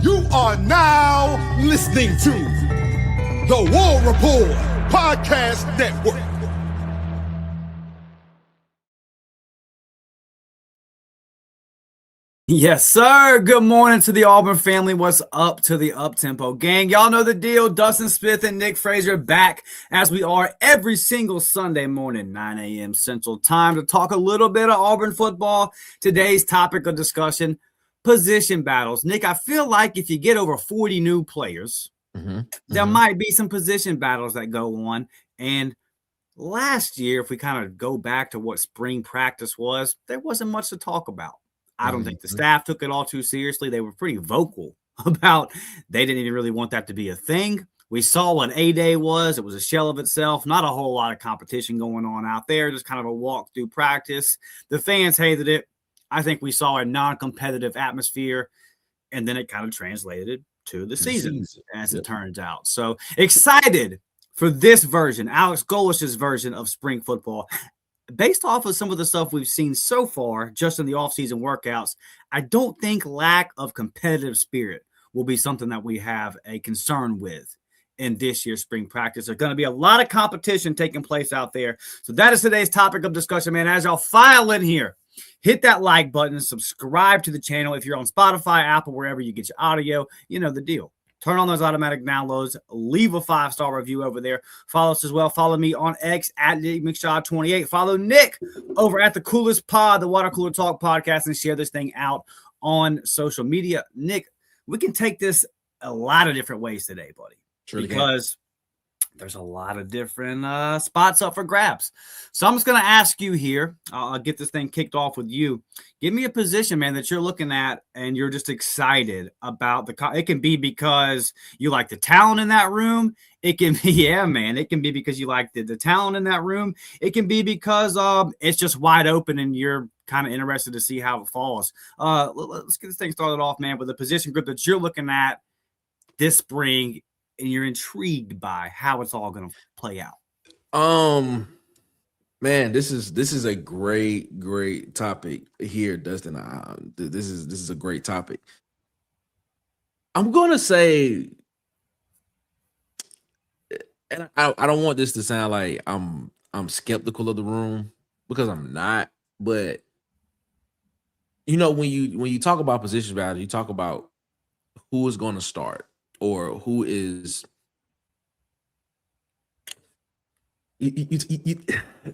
You are now listening to the War Report Podcast Network. Yes, sir. Good morning to the Auburn family. What's up to the Up-Tempo gang? Y'all know the deal. Dustin Smith and Nick Frazier back as we are every single Sunday morning, 9 a.m. Central Time, to talk a little bit of Auburn football. Today's topic of discussion, position battles. Nick, I feel like if you get over 40 new players, there might be some position battles that go on. And last year, if we kind of go back to what spring practice was, there wasn't much to talk about. I don't think the staff took it all too seriously. They were pretty vocal about they didn't even really want that to be a thing. We saw what A-Day was. It was a shell of itself. Not a whole lot of competition going on out there. Just kind of a walk through practice. The fans hated it. I think we saw a non-competitive atmosphere, and then it kind of translated to the season, as it turns out. So excited for this version, Alex Golish's version of spring football. Based off of some of the stuff we've seen so far, just in the offseason workouts, I don't think lack of competitive spirit will be something that we have a concern with in this year's spring practice. There's going to be a lot of competition taking place out there. So that is today's topic of discussion, man. As y'all file in here, hit that like button, subscribe to the channel. If you're on Spotify, Apple, wherever you get your audio, you know the deal. Turn on those automatic downloads. Leave a 5-star review over there. Follow us as well. Follow me on X at McShaw28. Follow Nick over at the Coolest Pod, the Water Cooler Talk podcast, and share this thing out on social media. Nick, we can take this a lot of different ways today, buddy, because there's a lot of different spots up for grabs. So I'm just going to ask you here. I'll get this thing kicked off with you. Give me a position, man, that you're looking at and you're just excited about. It can be because you like the talent in that room. It can be, yeah, man. It can be because you like the talent in that room. It can be because it's just wide open and you're kind of interested to see how it falls. Let's get this thing started off, man, with a position group that you're looking at this spring and you're intrigued by how it's all going to play out. Man, this is a great topic here, Dustin. This is a great topic. I'm gonna say, and I don't want this to sound like I'm skeptical of the room, because I'm not. But you know, when you talk about position battle, you talk about who is going to start or who is.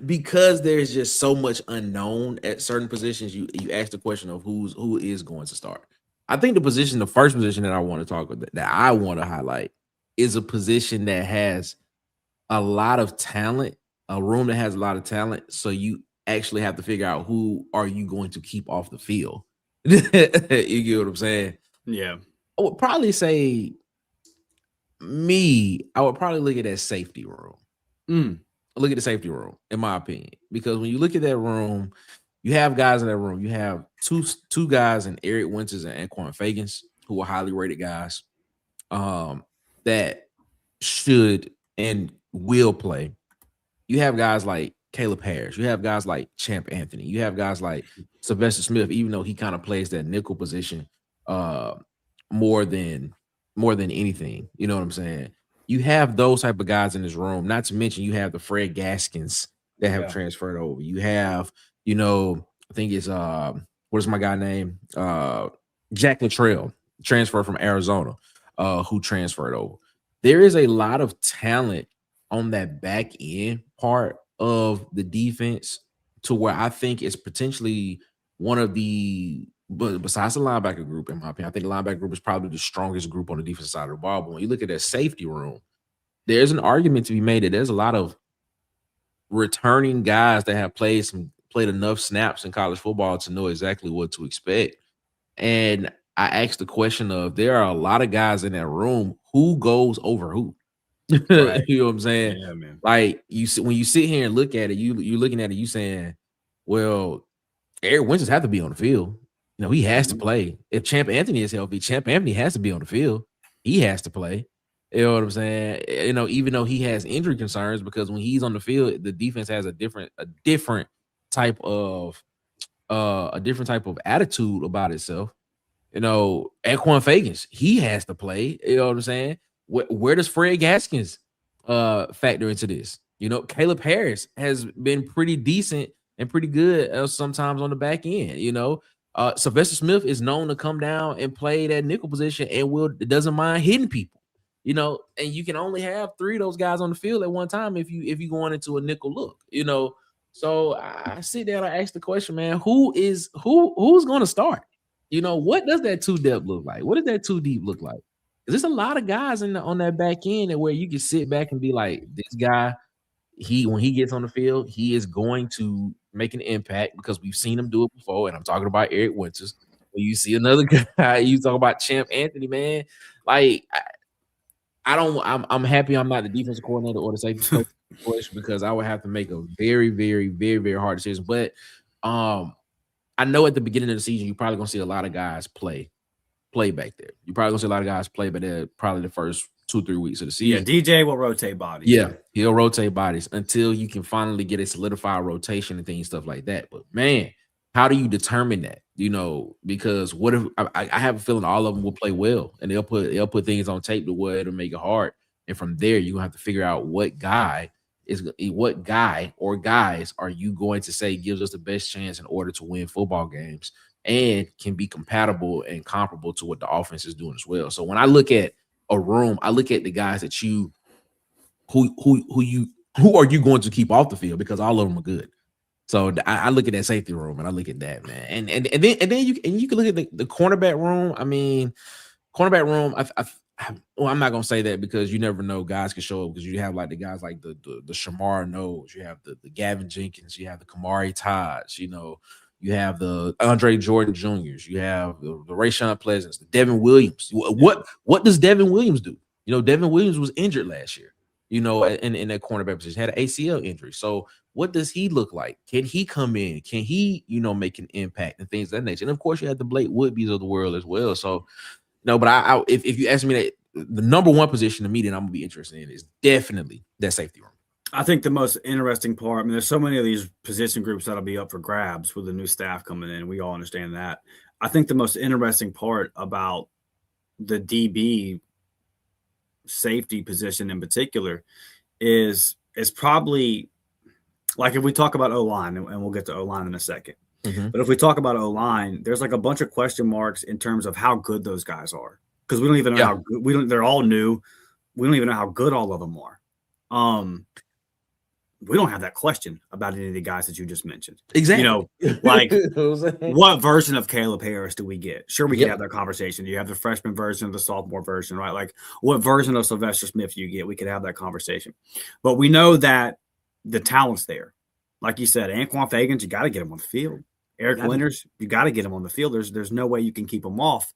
Because there's just so much unknown at certain positions, you ask the question of who is going to start. I think the first position that I want to talk about, that I want to highlight, is a position that has a lot of talent, a room that has a lot of talent. So you actually have to figure out who are you going to keep off the field. You get what I'm saying? Yeah. I would probably say I would probably look at that safety room. Look at the safety room, in my opinion, because when you look at that room, you have guys in that room. You have two guys in Eric Winters and Anquan Fagans, who are highly rated guys that should and will play. You have guys like Caleb Harris. You have guys like Champ Anthony. You have guys like Sylvester Smith, even though he kind of plays that nickel position more than anything. You know what I'm saying? You have those type of guys in this room. Not to mention you have the Fred Gaskins that have transferred over. You have, I think it's what is my guy name? Jack Luttrell, transfer from Arizona, who transferred over. There is a lot of talent on that back end part of the defense, to where I think it's potentially one of the, but besides the linebacker group, in my opinion, I think the linebacker group is probably the strongest group on the defensive side of the ball. But when you look at that safety room, there's an argument to be made that there's a lot of returning guys that have played enough snaps in college football to know exactly what to expect. And I asked the question of, there are a lot of guys in that room, who goes over who? Right. You know what I'm saying? Yeah, man. Like, when you sit here and look at it, you're looking at it, you saying, well, Eric Winters have to be on the field. He has to play. If Champ Anthony is healthy, Champ Anthony has to be on the field. He has to play. You know what I'm saying? Even though he has injury concerns, because when he's on the field, the defense has a different type of attitude about itself. You know, Anquan Fagans, he has to play. You know what I'm saying? Where does Fred Gaskins factor into this? You know, Caleb Harris has been pretty decent and pretty good sometimes on the back end. You know, Sylvester Smith is known to come down and play that nickel position and doesn't mind hitting people. You know, and you can only have 3 of those guys on the field at one time if you going into a nickel look. You know, so I sit down and ask the question, man, who's going to start? You know, what does that 2 depth look like? What does that 2 deep look like? There's a lot of guys on that back end where you can sit back and be like, this guy, when he gets on the field, he is going to make an impact because we've seen him do it before. And I'm talking about Eric Winters. When you see another guy, you talk about Champ Anthony, man. Like, I'm happy I'm not the defensive coordinator or the safety coach because I would have to make a very, very, very, very hard decision. But I know at the beginning of the season, you're probably gonna see a lot of guys play back there. You're probably gonna see a lot of guys play, but they're probably the first 2-3 weeks of the season. Yeah, DJ will rotate bodies. Yeah, he'll rotate bodies until you can finally get a solidified rotation and things, stuff like that. But man, how do you determine that? You know, because what if I have a feeling all of them will play well and they'll put things on tape to where it'll make it hard. And from there, you're gonna have to figure out what guy or guys are you going to say gives us the best chance in order to win football games and can be compatible and comparable to what the offense is doing as well. So when I look at a room, I look at the guys that who are you going to keep off the field because all of them are good. So I look at that safety room and I look at that, man. And then you can look at the cornerback room. I mean, cornerback room, I'm not gonna say that because you never know, guys can show up because you have like the guys like the Shamar Knowles, you have the Gavin Jenkins, you have the Kamari Tods, you know, you have the Andre Jordan Juniors, you have the Rayshawn Pleasance, the Devin Williams. What does Devin Williams do? You know, Devin Williams was injured last year, you know, in that cornerback position, had an ACL injury. So what does he look like? Can he come in? Can he, you know, make an impact and things of that nature? And of course, you have the Blake Woodbees of the world as well. So no, but if you ask me that the number one position to me that I'm gonna be interested in is definitely that safety room. I think the most interesting part, I mean, there's so many of these position groups that'll be up for grabs with the new staff coming in. We all understand that. I think the most interesting part about the DB safety position in particular is probably like if we talk about O-line, and we'll get to O-line in a second. Mm-hmm. But if we talk about O-line, there's like a bunch of question marks in terms of how good those guys are. Because we don't even know how good they're all new. We don't even know how good all of them are. We don't have that question about any of the guys that you just mentioned. Exactly. You know, like what version of Caleb Harris do we get? Sure, we can have that conversation. You have the freshman version, the sophomore version, right? Like what version of Sylvester Smith do you get? We could have that conversation. But we know that the talent's there. Like you said, Anquan Fagans, you got to get him on the field. Eric Winters, you got to get him on the field. There's no way you can keep him off.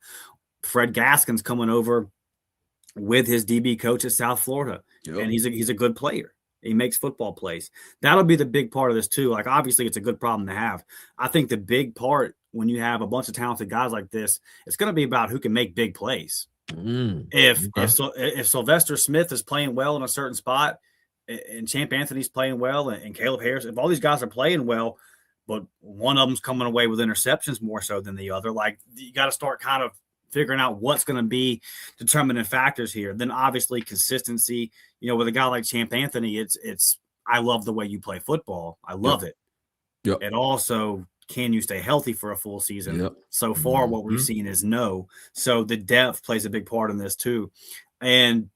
Fred Gaskins coming over with his DB coach at South Florida, and he's a good player. He makes football plays. That'll be the big part of this too. Like obviously, it's a good problem to have. I think the big part when you have a bunch of talented guys like this, it's going to be about who can make big plays. If Sylvester Smith is playing well in a certain spot, and Champ Anthony's playing well, and Caleb Harris, if all these guys are playing well, but one of them's coming away with interceptions more so than the other, like you got to start kind of figuring out what's going to be determining factors here. Then obviously consistency, you know, with a guy like Champ Anthony, it's I love the way you play football. I love it. And also, can you stay healthy for a full season? So far, what we've seen is no. So the depth plays a big part in this too. And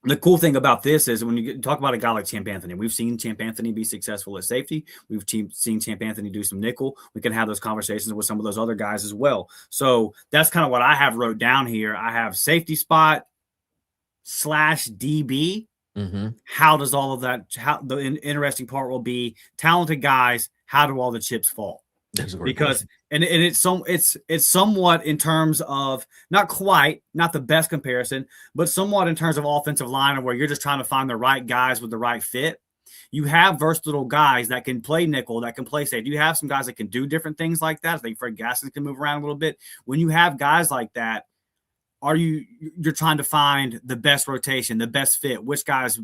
the cool thing about this is when you talk about a guy like Champ Anthony, we've seen Champ Anthony be successful at safety. We've seen Champ Anthony do some nickel. We can have those conversations with some of those other guys as well. So that's kind of what I have wrote down here. I have safety spot / DB. How does all of that, the interesting part will be talented guys. How do all the chips fall? Because and it's somewhat in terms of not the best comparison, but somewhat in terms of offensive line where you're just trying to find the right guys with the right fit. You have versatile guys that can play nickel, that can play safety. You have some guys that can do different things like that. I think Fred Gaskins can move around a little bit. When you have guys like that, you're trying to find the best rotation, the best fit, which guys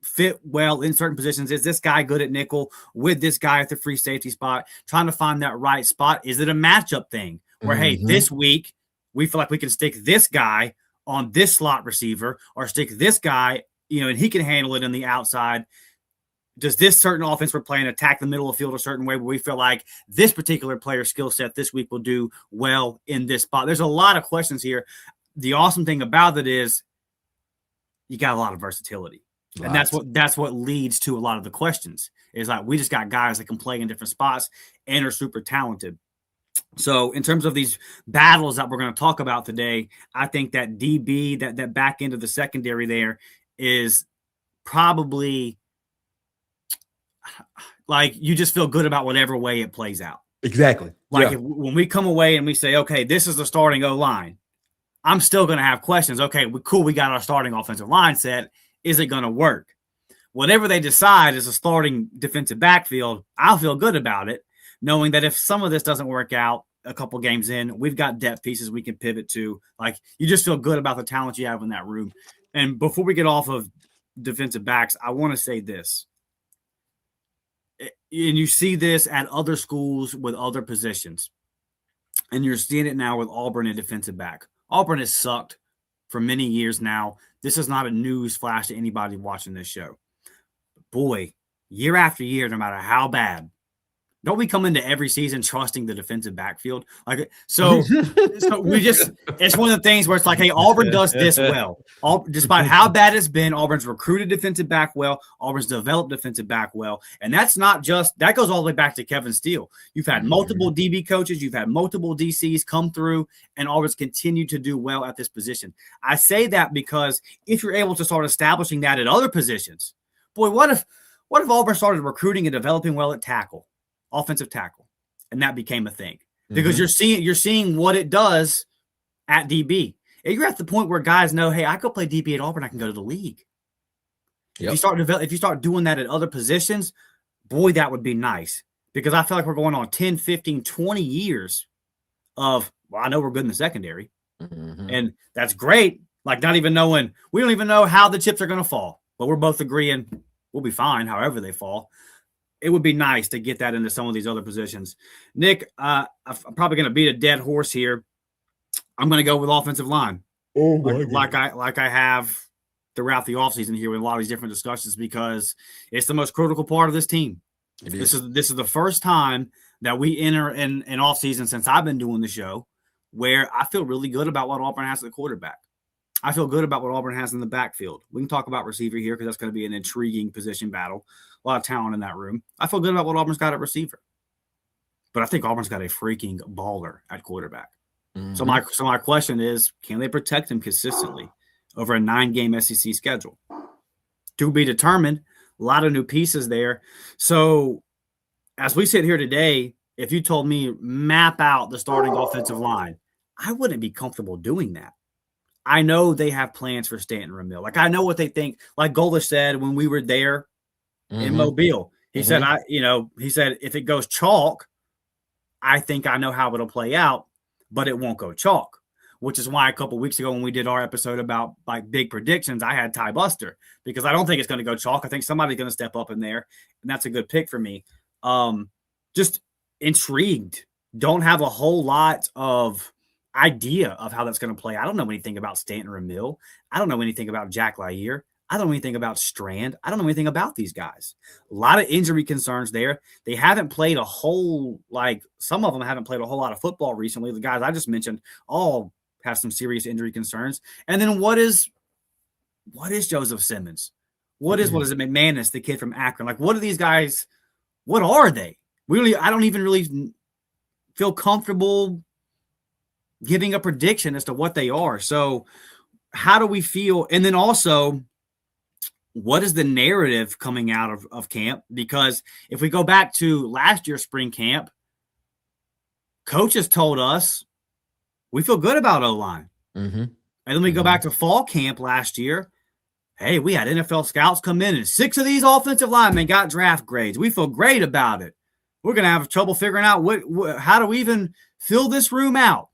fit well in certain positions. Is this guy good at nickel with this guy at the free safety spot? Trying to find that right spot. Is it a matchup thing where, hey, this week we feel like we can stick this guy on this slot receiver or stick this guy, and he can handle it in the outside. Does this certain offense we're playing attack the middle of the field a certain way where we feel like this particular player's skill set this week will do well in this spot? There's a lot of questions here. The awesome thing about it is you got a lot of versatility. And that's what leads to a lot of the questions. Is like we just got guys that can play in different spots and are super talented. So in terms of these battles that we're going to talk about today, I think that DB, that back end of the secondary there is probably like you just feel good about whatever way it plays out. Exactly. Like when we come away and we say, okay, this is the starting O-line, I'm still going to have questions. Okay, cool, we got our starting offensive line set. Is it going to work? Whatever they decide is a starting defensive backfield, I'll feel good about it, knowing that if some of this doesn't work out a couple games in, we've got depth pieces we can pivot to. Like you just feel good about the talent you have in that room. And before we get off of defensive backs, I want to say this. And you see this at other schools with other positions. And you're seeing it now with Auburn and defensive back. Auburn has sucked for many years now. This is not a news flash to anybody watching this show. Boy, year after year, no matter how bad, don't we come into every season trusting the defensive backfield? So we just, it's one of the things where it's like, hey, Auburn does this well. Despite how bad it's been, Auburn's recruited defensive back well. Auburn's developed defensive back well. And that's not just, that goes all the way back to Kevin Steele. You've had multiple DB coaches. You've had multiple DCs come through, and Auburn's continued to do well at this position. I say that because if you're able to start establishing that at other positions, boy, what if Auburn started recruiting and developing well at tackle? Offensive tackle, and that became a thing because you're seeing what it does at DB. And you're at the point where guys know, hey, I could play DB at Auburn, I can go to the league. Yep. If you start doing that at other positions, boy, that would be nice because I feel like we're going on 10, 15, 20 years of, well, I know we're good in the secondary, and that's great. Like not even knowing, we don't even know how the chips are going to fall, but we're both agreeing we'll be fine however they fall. It would be nice to get that into some of these other positions. Nick, I'm probably going to beat a dead horse here. I'm going to go with offensive line. Oh, like I have throughout the offseason here with a lot of these different discussions because it's the most critical part of this team. This is the first time that we enter an offseason since I've been doing the show where I feel really good about what Auburn has at the quarterback. I feel good about what Auburn has in the backfield. We can talk about receiver here because that's going to be an intriguing position battle. A lot of talent in that room. I feel good about what Auburn's got at receiver. But I think Auburn's got a freaking baller at quarterback. So my question is, can they protect him consistently over a 9-game SEC schedule? To be determined. A lot of new pieces there. So as we sit here today, if you told me map out the starting offensive line, I wouldn't be comfortable doing that. I know they have plans for Stanton Ramil. Like I know what they think. Like Golish said when we were there in Mobile, he said, if it goes chalk, I think I know how it'll play out, but it won't go chalk, which is why a couple of weeks ago when we did our episode about like big predictions, I had Ty Buster because I don't think it's going to go chalk. I think somebody's going to step up in there, and that's a good pick for me. Just intrigued. Don't have a whole lot of idea of how that's going to play. I don't know anything about Stanton Ramil. I don't know anything about Jack Laier. I don't know anything about Strand. I don't know anything about these guys. A lot of injury concerns there. They haven't played some of them haven't played a whole lot of football recently. The guys I just mentioned all have some serious injury concerns. And then what is Joseph Simmons? What is McManus, the kid from Akron? Like, what are these guys? What are they? I don't even really feel comfortable giving a prediction as to what they are. So how do we feel? And then also, what is the narrative coming out of camp? Because if we go back to last year's spring camp, coaches told us we feel good about O-line. And then we go back to fall camp last year. Hey, we had NFL scouts come in and 6 of these offensive linemen got draft grades. We feel great about it. We're going to have trouble figuring out how do we even fill this room out?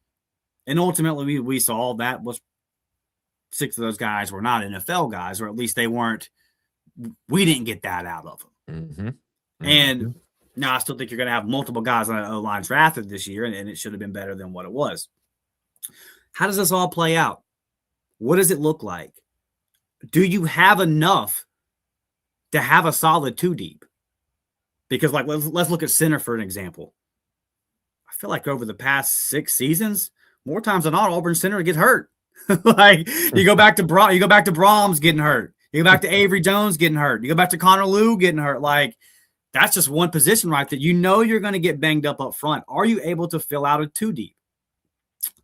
And ultimately, we saw that was 6 of those guys were not NFL guys, or at least they weren't. We didn't get that out of them. And now I still think you're going to have multiple guys on the O-line drafted this year, and it should have been better than what it was. How does this all play out? What does it look like? Do you have enough to have a solid 2 deep? Because like let's look at center for an example. I feel like over the past 6 seasons, more times than not, Auburn center gets hurt. Like you go back to Brahms getting hurt. You go back to Avery Jones getting hurt. You go back to Connor Lew getting hurt. Like that's just one position, right? That you know you're going to get banged up front. Are you able to fill out a 2 deep?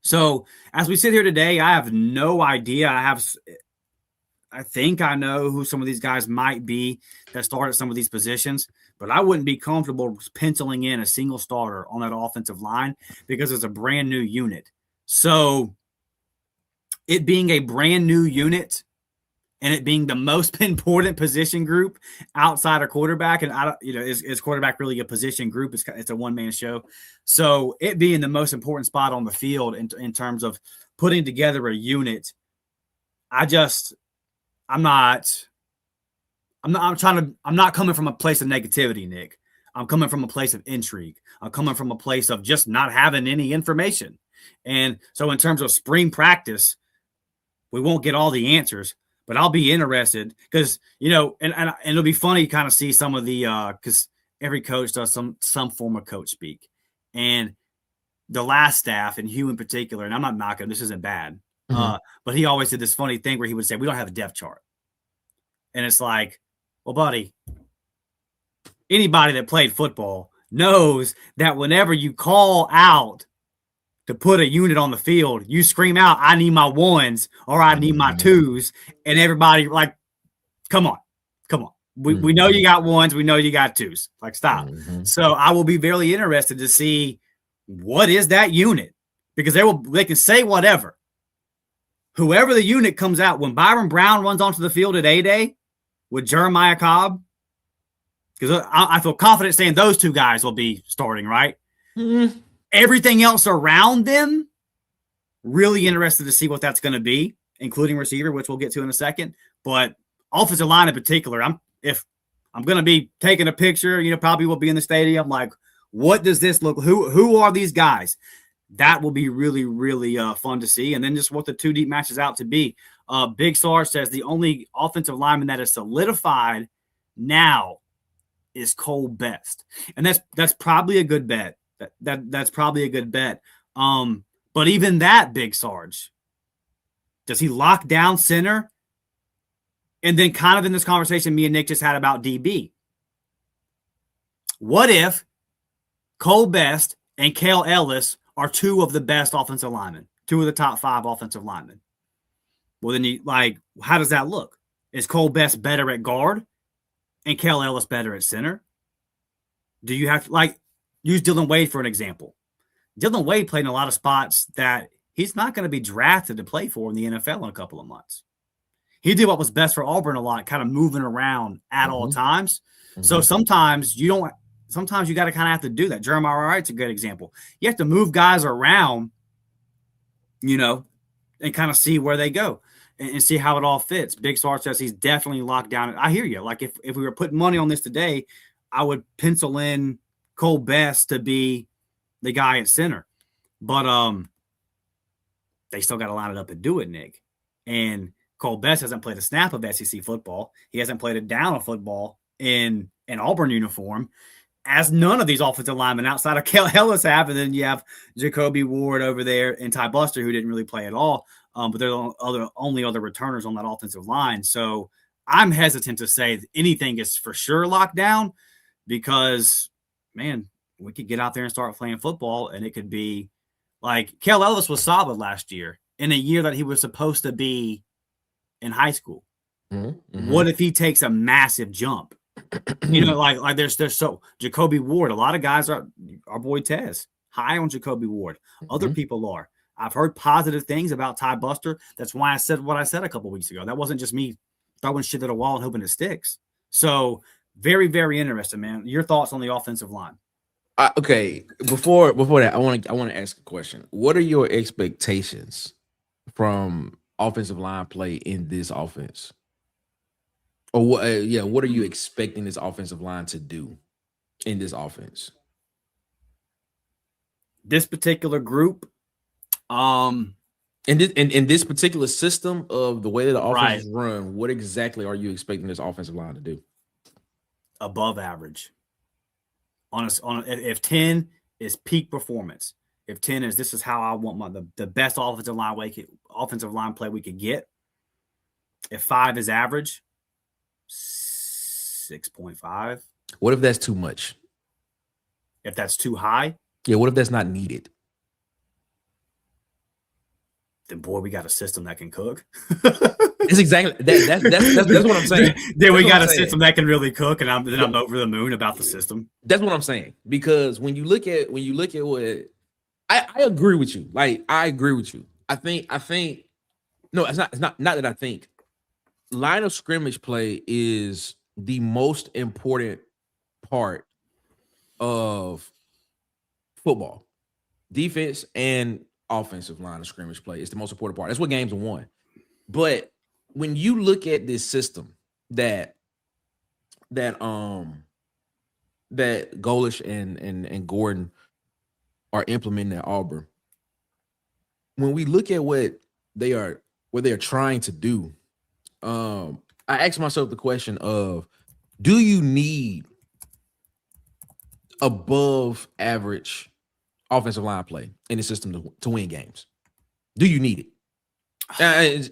So as we sit here today, I have no idea. I think I know who some of these guys might be that start at some of these positions, but I wouldn't be comfortable penciling in a single starter on that offensive line because it's a brand new unit. So it being a brand new unit and it being the most important position group outside of quarterback, and I don't, is quarterback really a position group? It's a one-man show. So it being the most important spot on the field in terms of putting together a unit, I'm not coming from a place of negativity, Nick. I'm coming from a place of intrigue. I'm coming from a place of just not having any information. And so in terms of spring practice, we won't get all the answers, but I'll be interested because, and it'll be funny to kind of see some of the, because every coach does some form of coach speak. And the last staff, and Hugh in particular, and I'm not knocking, this isn't bad, but he always did this funny thing where he would say, we don't have a depth chart. And it's like, well, buddy, anybody that played football knows that whenever you call out to put a unit on the field, you scream out, I need my 1s or I need my 2s. And everybody like, come on. We know you got 1s. We know you got 2s. Like, stop. So I will be very interested to see what is that unit, because they can say whatever. Whoever the unit comes out, when Byron Brown runs onto the field at A-Day with Jeremiah Cobb, because I feel confident saying those 2 guys will be starting, right? Mm-hmm. Everything else around them, really interested to see what that's going to be, including receiver, which we'll get to in a second. But offensive line in particular, if I'm going to be taking a picture, probably will be in the stadium. Like, what does this look? Who are these guys? That will be really, really fun to see. And then just what the 2 deep matches out to be. Big Sarge says the only offensive lineman that is solidified now is Cole Best. And that's probably a good bet. That's probably a good bet. But even that, Big Sarge, does he lock down center? And then kind of in this conversation me and Nick just had about DB. What if Cole Best and Cale Ellis are 2 of the best offensive linemen, 2 of the top 5 offensive linemen? Well, then how does that look? Is Cole Best better at guard and Cale Ellis better at center? Do you have to use Dylan Wade for an example? Dylan Wade played in a lot of spots that he's not going to be drafted to play for in the NFL in a couple of months. He did what was best for Auburn a lot, kind of moving around at all times. So sometimes you got to kind of have to do that. Jeremiah Wright's a good example. You have to move guys around, and kind of see where they go and see how it all fits. Big Sarge says he's definitely locked down. I hear you. Like if we were putting money on this today, I would pencil in Cole Best to be the guy at center. But they still got to line it up and do it, Nick. And Cole Best hasn't played a snap of SEC football. He hasn't played a down of football in an Auburn uniform, as none of these offensive linemen outside of Cale Ellis have. And then you have Jacoby Ward over there and Ty Buster, who didn't really play at all. But they're the only other returners on that offensive line. So I'm hesitant to say anything is for sure locked down because, man, we could get out there and start playing football, and it could be like Cale Ellis was solid last year in a year that he was supposed to be in high school. What if he takes a massive jump? Like there's so Jacoby Ward. A lot of guys are our boy Tez high on Jacoby Ward. Other people are. I've heard positive things about Ty Buster. That's why I said what I said a couple weeks ago. That wasn't just me throwing shit at a wall and hoping it sticks. So very, very interesting, man. Your thoughts on the offensive line? Okay, before that, I want to ask a question. What are your expectations from offensive line play in this offense? Or what are you expecting this offensive line to do in this offense? This particular group, In this particular system of the way that the offense Right. is run, what exactly are you expecting this offensive line to do? Above average. If 10 is peak performance, if 10 is this is how I want the best offensive line play we could get. If 5 is average, 6.5. What if that's too much? If that's too high, yeah. What if that's not needed? Then boy, we got a system that can cook. It's exactly that's what I'm saying. Then we got a system that can really cook, and I'm over the moon about the system. That's what I'm saying, because when you look at what I agree with you. Like, I agree with you. I think no, it's not that I think line of scrimmage play is the most important part of football. Defense and offensive line of scrimmage play is the most important part. That's what games are won. But when you look at this system that Golish and Gordon are implementing at Auburn, when we look at what they are trying to do, I ask myself the question of, do you need above average offensive line play in the system to win games? Do you need it? I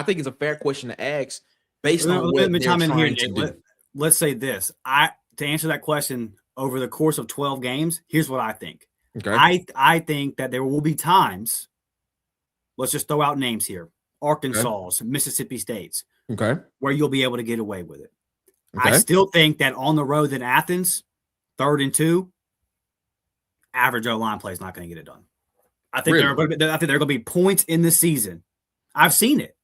think it's a fair question to ask based on what they're trying to do. Let's say this. To answer that question, over the course of 12 games, here's what I think. Okay. I think that there will be times, let's just throw out names here, Arkansas, Mississippi States, where you'll be able to get away with it. Okay. I still think that on the road in Athens, 3rd and 2, average O-line play is not going to get it done. I think there are going to be points in the season. I've seen it.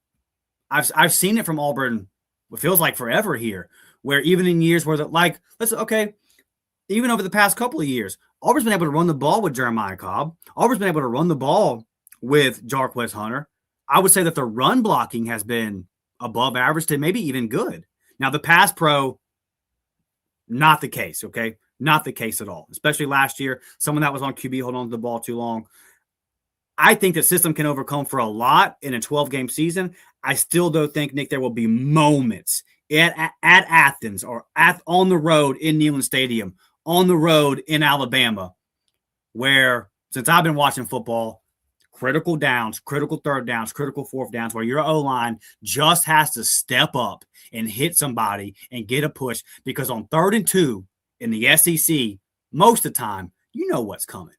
I've seen it from Auburn. It feels like forever here, where even in years where even over the past couple of years, Auburn's been able to run the ball with Jeremiah Cobb. Auburn's been able to run the ball with Jarquez Hunter. I would say that the run blocking has been above average to maybe even good. Now, the pass pro, not the case, okay? Not the case at all, especially last year. Someone that was on QB holding on to the ball too long. I think the system can overcome for a lot in a 12-game season. I still don't think, Nick, there will be moments at Athens or on the road in Neyland Stadium, on the road in Alabama, where, since I've been watching football, critical downs, critical third downs, critical fourth downs, where your O-line just has to step up and hit somebody and get a push, because on 3rd and 2 in the SEC, most of the time, you know what's coming.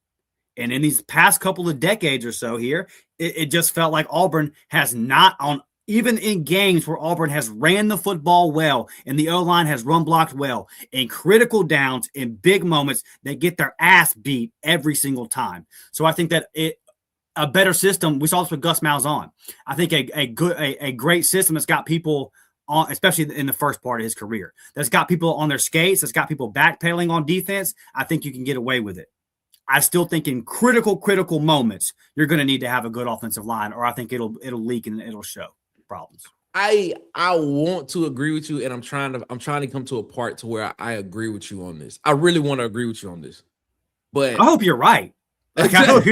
And in these past couple of decades or so here, it just felt like Auburn has not, on even in games where Auburn has ran the football well and the O-line has run blocked well, in critical downs, in big moments, they get their ass beat every single time. So I think that a better system, we saw this with Gus Malzahn. I think a great system that's got people on, especially in the first part of his career, that's got people on their skates, that's got people backpedaling on defense. I think you can get away with it. I still think in critical moments, you're going to need to have a good offensive line, or I think it'll leak and it'll show problems. I want to agree with you, and I'm trying to come to a part to where I agree with you on this. I really want to agree with you on this, but I hope you're right. Like, I hope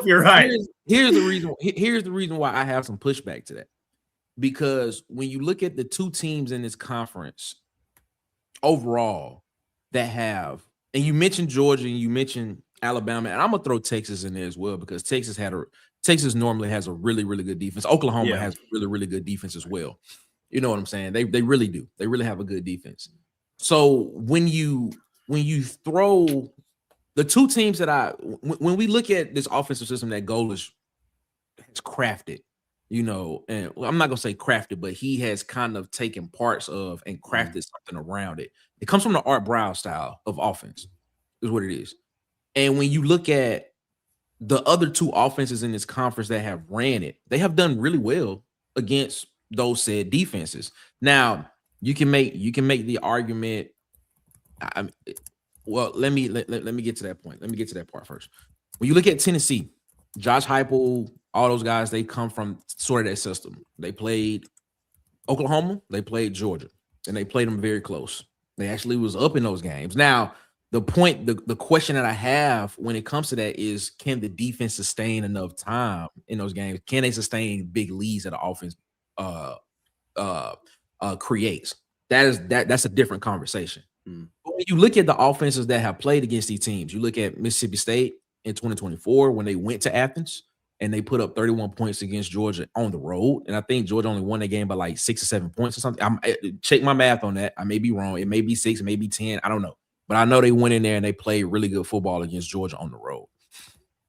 you're right. Here's the reason why I have some pushback to that, because when you look at the two teams in this conference overall that have, and you mentioned Georgia and you mentioned Alabama, and I'm gonna throw Texas in there as well, because Texas normally has a really, really good defense. Oklahoma has really, really good defense as well. You know what I'm saying? They really do. They really have a good defense. So when you throw the two teams when we look at this offensive system that Golish has crafted, and I'm not gonna say crafted, but he has kind of taken parts of and crafted something around it. It comes from the Art Brown style of offense, is what it is. And when you look at the other two offenses in this conference that have ran it, they have done really well against those said defenses. Now, you can make the argument. Well, let me get to that point. Let me get to that part first. When you look at Tennessee, Josh Heupel, all those guys, they come from sort of that system. They played Oklahoma, they played Georgia, and they played them very close. They actually was up in those games. Now, the question that I have when it comes to that is, can the defense sustain enough time in those games? Can they sustain big leads that the offense creates? That's a different conversation. But when you look at the offenses that have played against these teams, you look at Mississippi State in 2024 when they went to Athens and they put up 31 points against Georgia on the road. And I think Georgia only won that game by like 6 or 7 points or something. Check my math on that. I may be wrong. It may be 6, it may be 10. I don't know. But I know they went in there and they played really good football against Georgia on the road.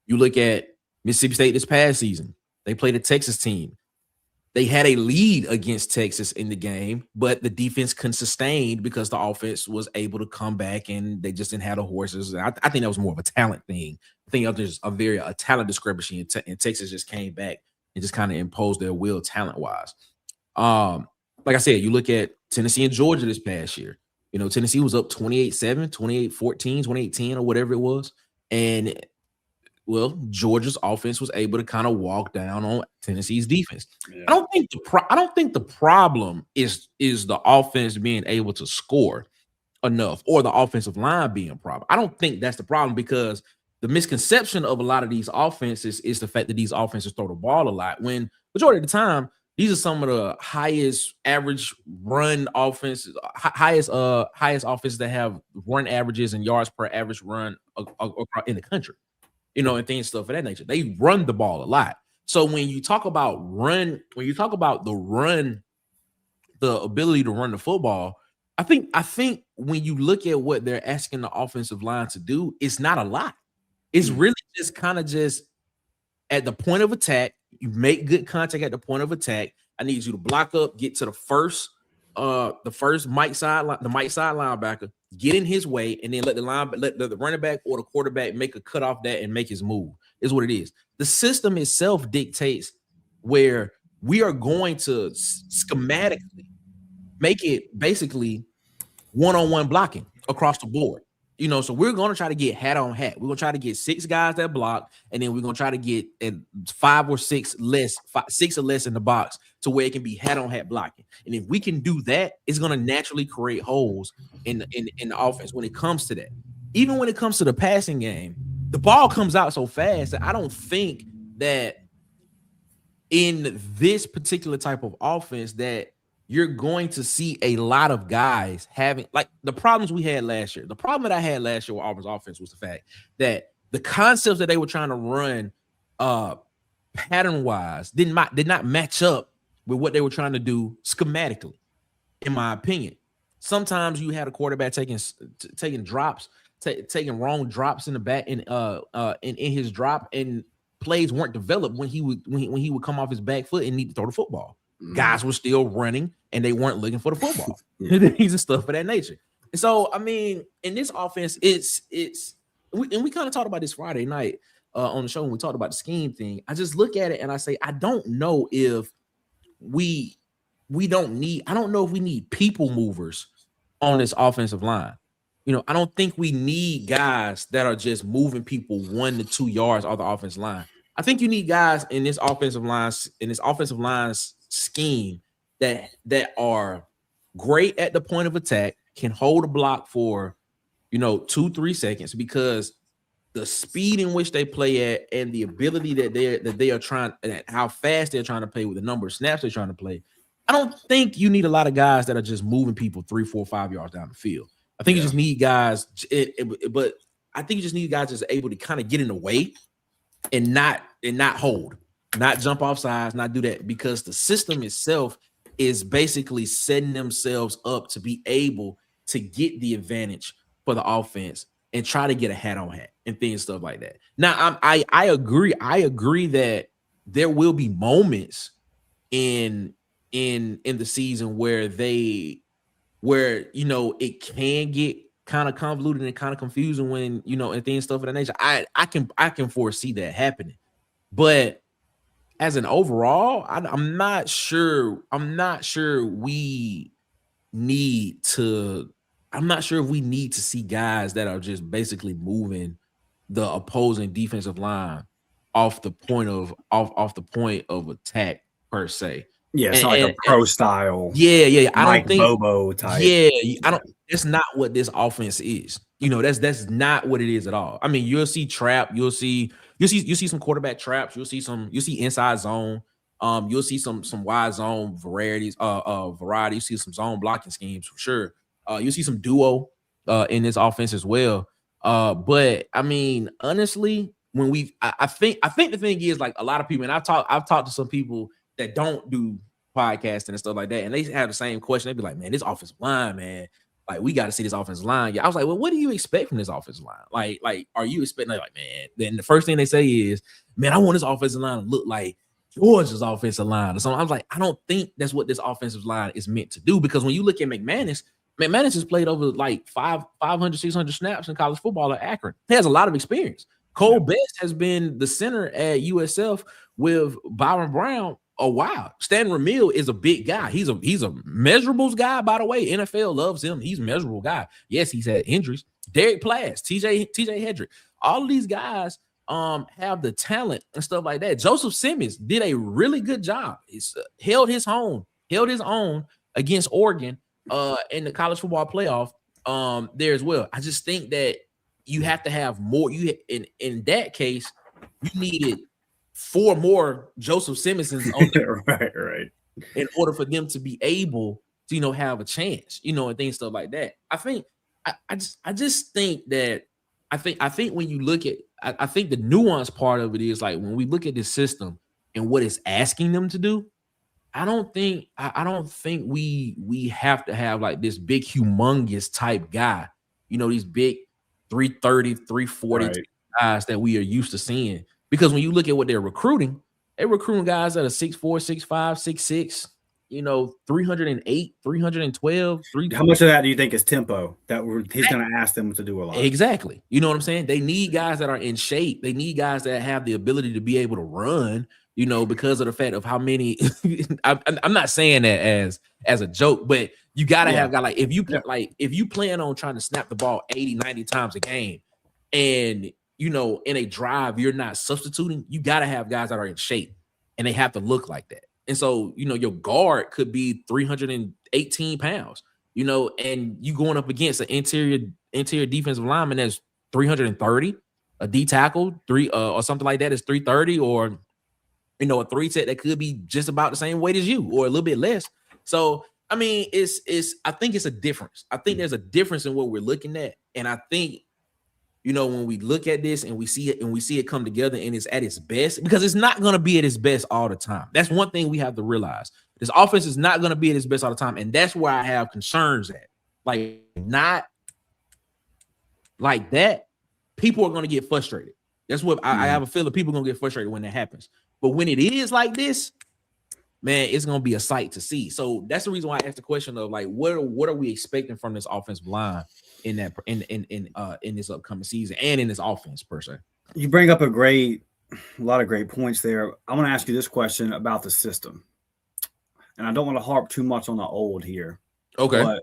You look at Mississippi State this past season. They played a Texas team. They had a lead against Texas in the game, but the defense couldn't sustain because the offense was able to come back and they just didn't have the horses. And I think that was more of a talent thing. I think there's a talent discrepancy, and Texas just came back and just kind of imposed their will talent-wise. Like I said, you look at Tennessee and Georgia this past year. You know, Tennessee was up 28-7, 28-14, 28-10, or whatever it was. And well, Georgia's offense was able to kind of walk down on Tennessee's defense. Yeah. I don't think the problem is the offense being able to score enough or the offensive line being a problem. I don't think that's the problem, because the misconception of a lot of these offenses is the fact that these offenses throw the ball a lot, when majority of the time these are some of the highest average run offenses, highest offenses that have run averages and yards per average run in the country. You know, and things, stuff of that nature. They run the ball a lot. So when you talk about the ability to run the football, I think when you look at what they're asking the offensive line to do, it's not a lot. It's really just kind of just at the point of attack. You make good contact at the point of attack. I need you to block up, get to the first Mike side linebacker, get in his way, and then let the running back or the quarterback make a cut off that and make his move. Is what it is. The system itself dictates where we are going to schematically make it basically one-on-one blocking across the board. You know, so we're going to try to get hat on hat. We're going to try to get 6 guys that block, and then we're going to try to get 5 or 6 less, 6 or less in the box to where it can be hat on hat blocking. And if we can do that, it's going to naturally create holes in the offense when it comes to that. Even when it comes to the passing game, the ball comes out so fast that I don't think that in this particular type of offense that you're going to see a lot of guys having, like, the problems we had last year. The problem that I had last year with Auburn's offense was the fact that the concepts that they were trying to run pattern-wise did not match up with what they were trying to do schematically, in my opinion. Sometimes you had a quarterback taking drops, taking wrong drops in the back in his drop, and plays weren't developed when he would come off his back foot and need to throw the football. Guys were still running and they weren't looking for the football. These and stuff of that nature. And so, I mean, in this offense, we kind of talked about this Friday night on the show when we talked about the scheme thing. I just look at it and I say, I don't know if we need people movers on this offensive line. You know, I don't think we need guys that are just moving people 1 to 2 yards off the offensive line. I think you need guys in this offensive line scheme that are great at the point of attack, can hold a block for 2-3 seconds, because the speed in which they play at and the ability that they are trying, and how fast they're trying to play with the number of snaps they're trying to play. I don't think you need a lot of guys that are just moving people 3, 4, 5 yards down the field. I think you just need guys, but I think you just need guys that's able to kind of get in the way and not hold, not jump off sides, not do that, because the system itself is basically setting themselves up to be able to get the advantage for the offense and try to get a hat on hat and things, stuff like that. Now, I agree that there will be moments in the season where it can get kind of convoluted and kind of confusing when, and things, stuff of that nature. I can foresee that happening. But as an overall, I'm not sure we need to. I'm not sure if we need to see guys that are just basically moving the opposing defensive line off the point of attack per se. Yeah, it's not like a pro style. Yeah. I Mike don't think Bobo type. Yeah, I don't. That's not what this offense is. That's not what it is at all. I mean, you'll see trap. You'll see some quarterback traps. You'll see inside zone. You'll see some wide zone variety. You see some zone blocking schemes for sure. You'll see some duo in this offense as well. But I mean, honestly, I think the thing is, like, a lot of people, and I've talked to some people that don't do podcasting and stuff like that, and they have the same question. They'd be like, "Man, this offensive line, man, like, we got to see this offensive line." Yeah, I was like, "Well, what do you expect from this offensive line? Like, are you expecting?" Like, man, then the first thing they say is, "Man, I want this offensive line to look like Georgia's offensive line or something." I was like, I don't think that's what this offensive line is meant to do, because when you look at McManus has played over like 500, 600 snaps in college football at Akron. He has a lot of experience. Cole Best has been the center at USF with Byron Brown a while. Stan Ramil is a big guy. He's a measurables guy, by the way. NFL loves him. He's a measurable guy. Yes, he's had injuries. Derek Plass, TJ Hedrick, all of these guys have the talent and stuff like that. Joseph Simmons did a really good job. He's held his own against Oregon in the college football playoff there as well. I just think that you have to have more. In that case, you needed 4 more Joseph Simmonsons on right. in order for them to be able to, have a chance, and things, stuff like that. I just think that I think when you look at, I think the nuance part of it is, like, when we look at this system and what it's asking them to do, I don't think we have to have like this big humongous type guy, these big 330, 340 guys that we are used to seeing. Because when you look at what they're recruiting guys that are 6'4", 6'5", 6'6", 308, 312. How much of that do you think is tempo that he's going to ask them to do a lot? Exactly. You know what I'm saying? They need guys that are in shape. They need guys that have the ability to be able to run, because of the fact of how many. I'm not saying that as a joke, but you got to have guys like, if you plan on trying to snap the ball 80, 90 times a game, and in a drive you're not substituting, you got to have guys that are in shape, and they have to look like that. And so, your guard could be 318 pounds, and you going up against an interior defensive lineman that's 330, a D tackle or something like that is 330, or a 3 set that could be just about the same weight as you or a little bit less. So, I mean, I think it's a difference. I think there's a difference in what we're looking at. And I think, when we look at this and we see it come together and it's at its best, because it's not going to be at its best all the time. That's one thing we have to realize. This offense is not going to be at its best all the time. And that's where I have concerns at. Like, not like that, people are going to get frustrated. That's what I have a feeling people are going to get frustrated when that happens. But when it is like this, man, it's going to be a sight to see. So that's the reason why I asked the question of, like, what are we expecting from this offensive line in this upcoming season and in this offense per se? You bring up a lot of great points there. I want to ask you this question about the system, and I don't want to harp too much on the old here. Okay. But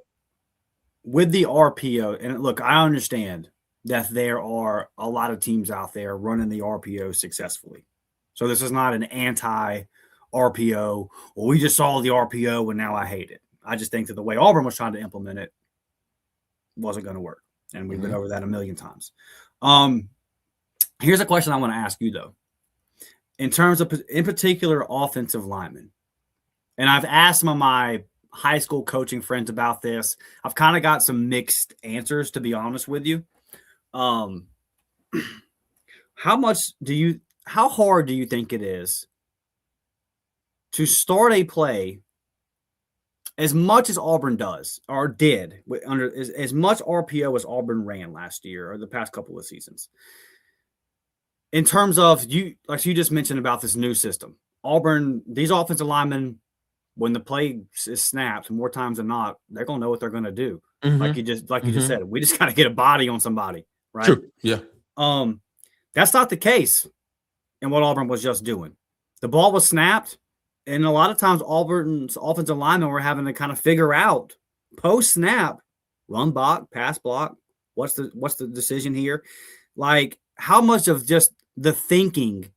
with the RPO, and look, I understand that there are a lot of teams out there running the RPO successfully. So this is not an anti-RPO, well, we just saw the RPO and now I hate it. I just think that the way Auburn was trying to implement it wasn't going to work. And we've been over that a million times. Here's a question I want to ask you, though. In terms of, in particular, offensive linemen. And I've asked some of my high school coaching friends about this. I've kind of got some mixed answers, to be honest with you. How hard do you think it is to start a play as much as Auburn does or did under as much RPO as Auburn ran last year or the past couple of seasons? In terms of like you just mentioned about this new system, Auburn, these offensive linemen, when the play is snapped, more times than not, they're gonna know what they're gonna do. Like you just said, we just got to get a body on somebody, right? True. Yeah. That's not the case in what Auburn was just doing. The ball was snapped, and a lot of times Auburn's offensive linemen were having to kind of figure out post snap, run block, pass block. What's the decision here? Like, how much of just the thinking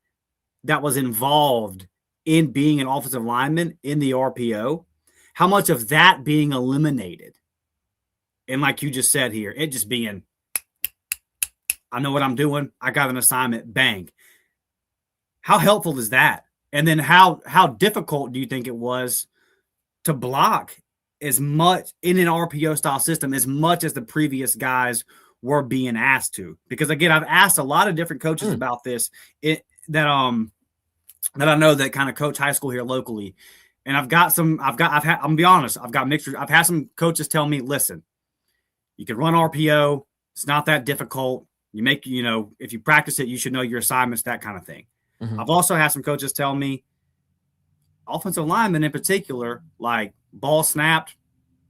that was involved in being an offensive lineman in the RPO, how much of that being eliminated. And like you just said here, it just being, I know what I'm doing. I got an assignment, bang. How helpful is that? And then how difficult do you think it was to block as much in an RPO style system as much as the previous guys were being asked to? Because again, I've asked a lot of different coaches about this that I know that kind of coach high school here locally. And I'm gonna be honest, I've got mixed. I've had some coaches tell me, listen, you can run RPO. It's not that difficult. If you practice it, you should know your assignments, that kind of thing. Mm-hmm. I've also had some coaches tell me, offensive linemen in particular, like ball snapped,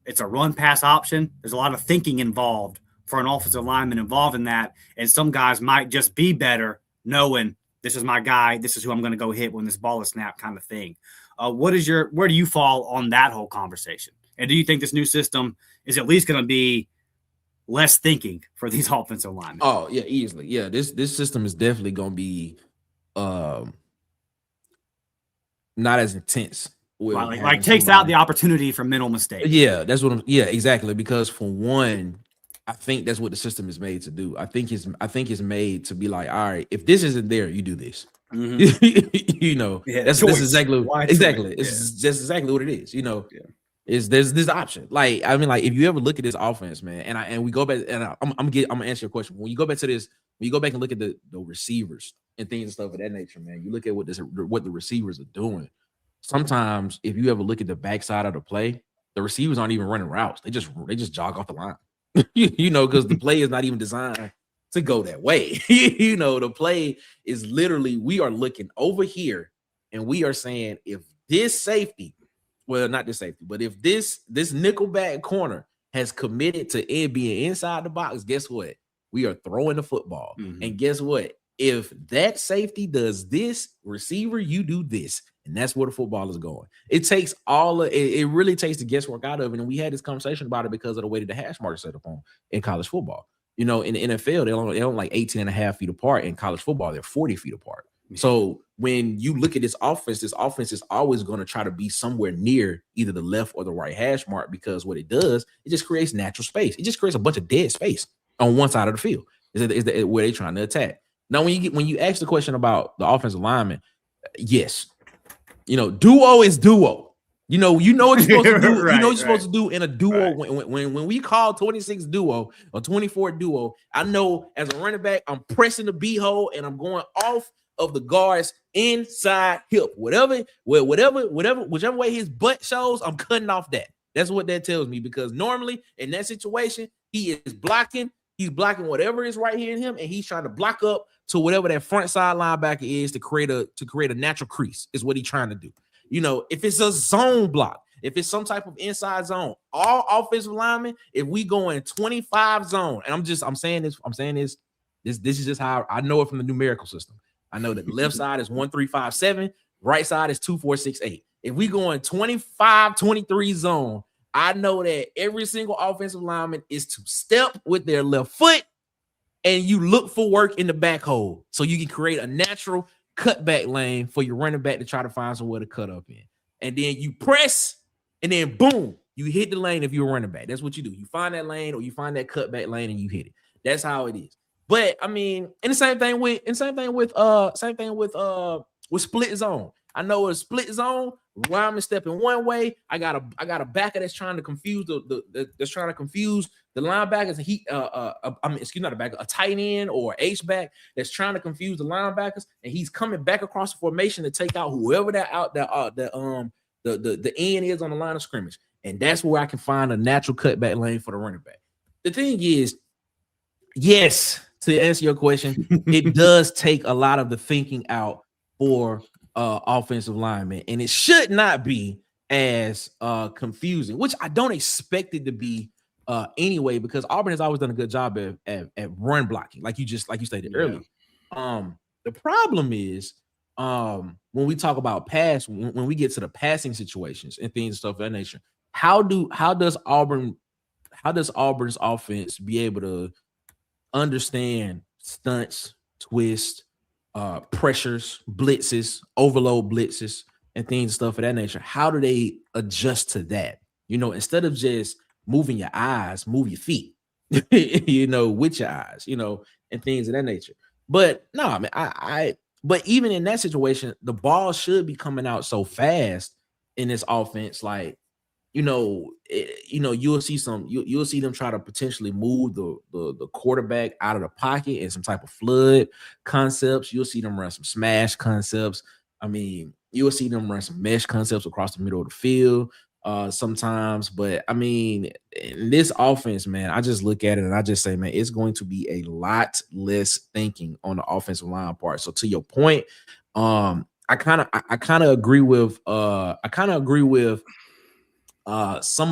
it's a run pass option. There's a lot of thinking involved for an offensive lineman involved in that. And some guys might just be better knowing this is my guy. This is who I'm going to go hit when this ball is snapped, kind of thing. Where do you fall on that whole conversation? And do you think this new system is at least going to be less thinking for these offensive linemen? Oh yeah, easily. Yeah, this system is definitely going to be not as intense. Like takes out the opportunity for mental mistakes. Yeah, that's what exactly. Because for one, I think that's what the system is made to do. I think it's made to be like, all right, if this isn't there, you do this. Mm-hmm. That's exactly it's just exactly what it is. Is there's this option. Like, I mean, like if you ever look at this offense, man, and we go back, and I'm gonna answer your question. When you go back to this, when you go back and look at the receivers and things and stuff of that nature, man, you look at what the receivers are doing. Sometimes if you ever look at the backside of the play, the receivers aren't even running routes. They just jog off the line. Because the play is not even designed to go that way. The play is literally, we are looking over here and we are saying, if this safety, well, not this safety, but if this nickelback corner has committed to being inside the box, guess what? We are throwing the football. Mm-hmm. And guess what? If that safety does this, receiver, you do this. And that's where the football is going. It really takes the guesswork out of it. And we had this conversation about it because of the way that the hash mark is set up on in college football. In the NFL, they're only like 18 and a half feet apart. In college football, they're 40 feet apart. So when you look at this offense is always going to try to be somewhere near either the left or the right hash mark, because what it does, it just creates natural space. It just creates a bunch of dead space on one side of the field. Is where they're trying to attack. Now, when you ask the question about the offensive lineman, yes, duo is duo. You know what you're supposed to do. Right, you're supposed to do in a duo. Right. When we call 26 duo or 24 duo, I know as a running back, I'm pressing the B hole and I'm going off of the guard's inside hip. Whichever way his butt shows, I'm cutting off that. That's what that tells me, because normally in that situation, he is blocking. He's blocking whatever is right here in him, and he's trying to block up to whatever that front side linebacker is to create a natural crease is what he's trying to do. If it's a zone block, if it's some type of inside zone, all offensive linemen, if we go in 25 zone, and I'm saying this is just how I know it from the numerical system. I know that the left side is 1357, right side is 2468. If we go in 25-23 zone, I know that every single offensive lineman is to step with their left foot, and you look for work in the back hole so you can create a natural cutback lane for your running back to try to find somewhere to cut up in. And then you press, and then boom, you hit the lane if you're a running back. That's what you do. You find that lane or you find that cutback lane and you hit it. That's how it is. But I mean, and the same thing with split zone. I know a split zone, lineman stepping one way. I got a backer that's trying to confuse the linebackers, and a tight end or H back that's trying to confuse the linebackers, and he's coming back across the formation to take out whoever the end is on the line of scrimmage. And that's where I can find a natural cutback lane for the running back. The thing is, yes, to answer your question, it does take a lot of the thinking out for offensive linemen, and it should not be as confusing, which I don't expect it to be anyway, because Auburn has always done a good job at run blocking, like you stated earlier. The problem is when we talk about pass, when we get to the passing situations and things, stuff of that nature, how does Auburn's offense be able to understand stunts, twists, pressures, blitzes, overload blitzes, and things, stuff of that nature. How do they adjust to that? Instead of just moving your eyes, move your feet, with your eyes, and things of that nature. But no, man, but even in that situation, the ball should be coming out so fast in this offense, like, you'll see you'll see them try to potentially move the quarterback out of the pocket in some type of flood concepts. You'll see them run some smash concepts. I mean, you'll see them run some mesh concepts across the middle of the field sometimes. But I mean, in this offense, man, I just look at it and I just say, man, it's going to be a lot less thinking on the offensive line part. So to your point, I kind of agree with some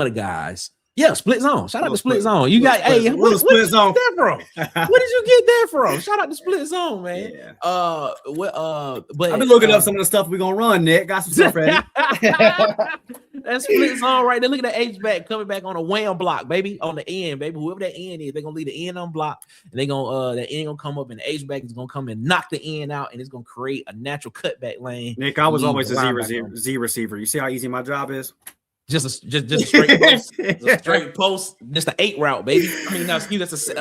of the guys. Yeah, split zone. Shout out to split zone. You got where did you get that from? Where did you get that from? Shout out to split zone, man. Yeah. But I've been looking up some of the stuff we're gonna run, Nick. Got some stuff ready. That split zone right there. Look at the H-back coming back on a wham block, baby. On the end, baby. Whoever that end is, they're gonna leave the end unblocked, and they're gonna that end gonna come up, and the H-back is gonna come and knock the end out, and it's gonna create a natural cutback lane. Nick, I was always a Z receiver. You see how easy my job is? Just a straight post, just a straight post, just the 8 route, baby. I mean, no, excuse that's the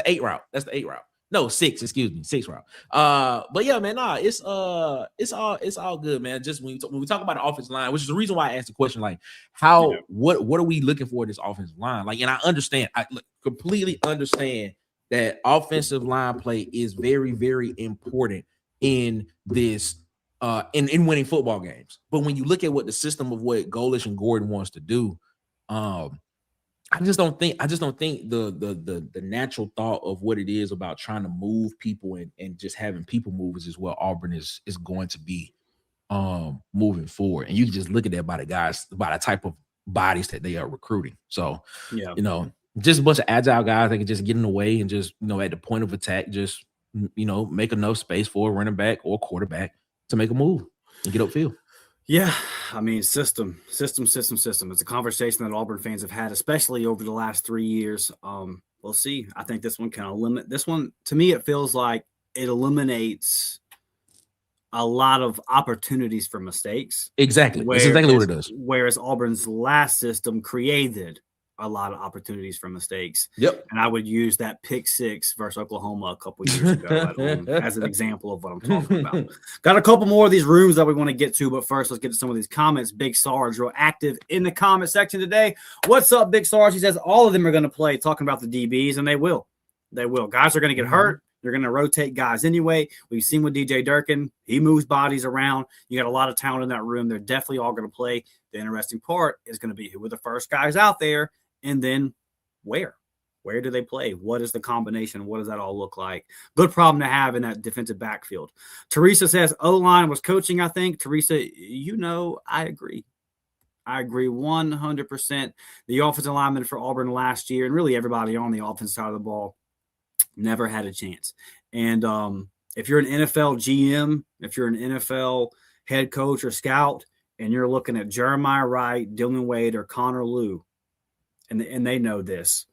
8 route. That's the 8 route. No, 6, excuse me, 6 route. But yeah, man, it's all good, man. Just when we talk about the offensive line, which is the reason why I asked the question, like, what are we looking for in this offensive line? Like, and I understand, completely understand that offensive line play is very, very important in this. In winning football games. But when you look at what the system of what Golish and Gordon wants to do, I just don't think the natural thought of what it is about trying to move people and just having people move is what Auburn is going to be moving forward. And you can just look at that by the type of bodies that they are recruiting. So just a bunch of agile guys that can just get in the way and just at the point of attack, just make enough space for a running back or quarterback to make a move and get upfield. Yeah, I mean, system. It's a conversation that Auburn fans have had, especially over the last 3 years. We'll see. I think this one can eliminate. This one, to me, it feels like it eliminates a lot of opportunities for mistakes. Exactly. That's exactly what it does. Whereas Auburn's last system created a lot of opportunities for mistakes. Yep. And I would use that pick 6 versus Oklahoma a couple years ago as an example of what I'm talking about. Got a couple more of these rooms that we want to get to, but first let's get to some of these comments. Big Sarge, real active in the comment section today. What's up, Big Sarge? He says all of them are going to play, talking about the DBs, and they will. They will. Guys are going to get hurt. They're going to rotate guys anyway. We've seen with DJ Durkin. He moves bodies around. You got a lot of talent in that room. They're definitely all going to play. The interesting part is going to be who are the first guys out there. And then where do they play? What is the combination? What does that all look like? Good problem to have in that defensive backfield. Teresa says O-line was coaching, I think. Teresa, I agree. I agree 100%. The offensive lineman for Auburn last year, and really everybody on the offensive side of the ball, never had a chance. And if you're an NFL GM, if you're an NFL head coach or scout, and you're looking at Jeremiah Wright, Dylan Wade, or Connor Liu, and they know this,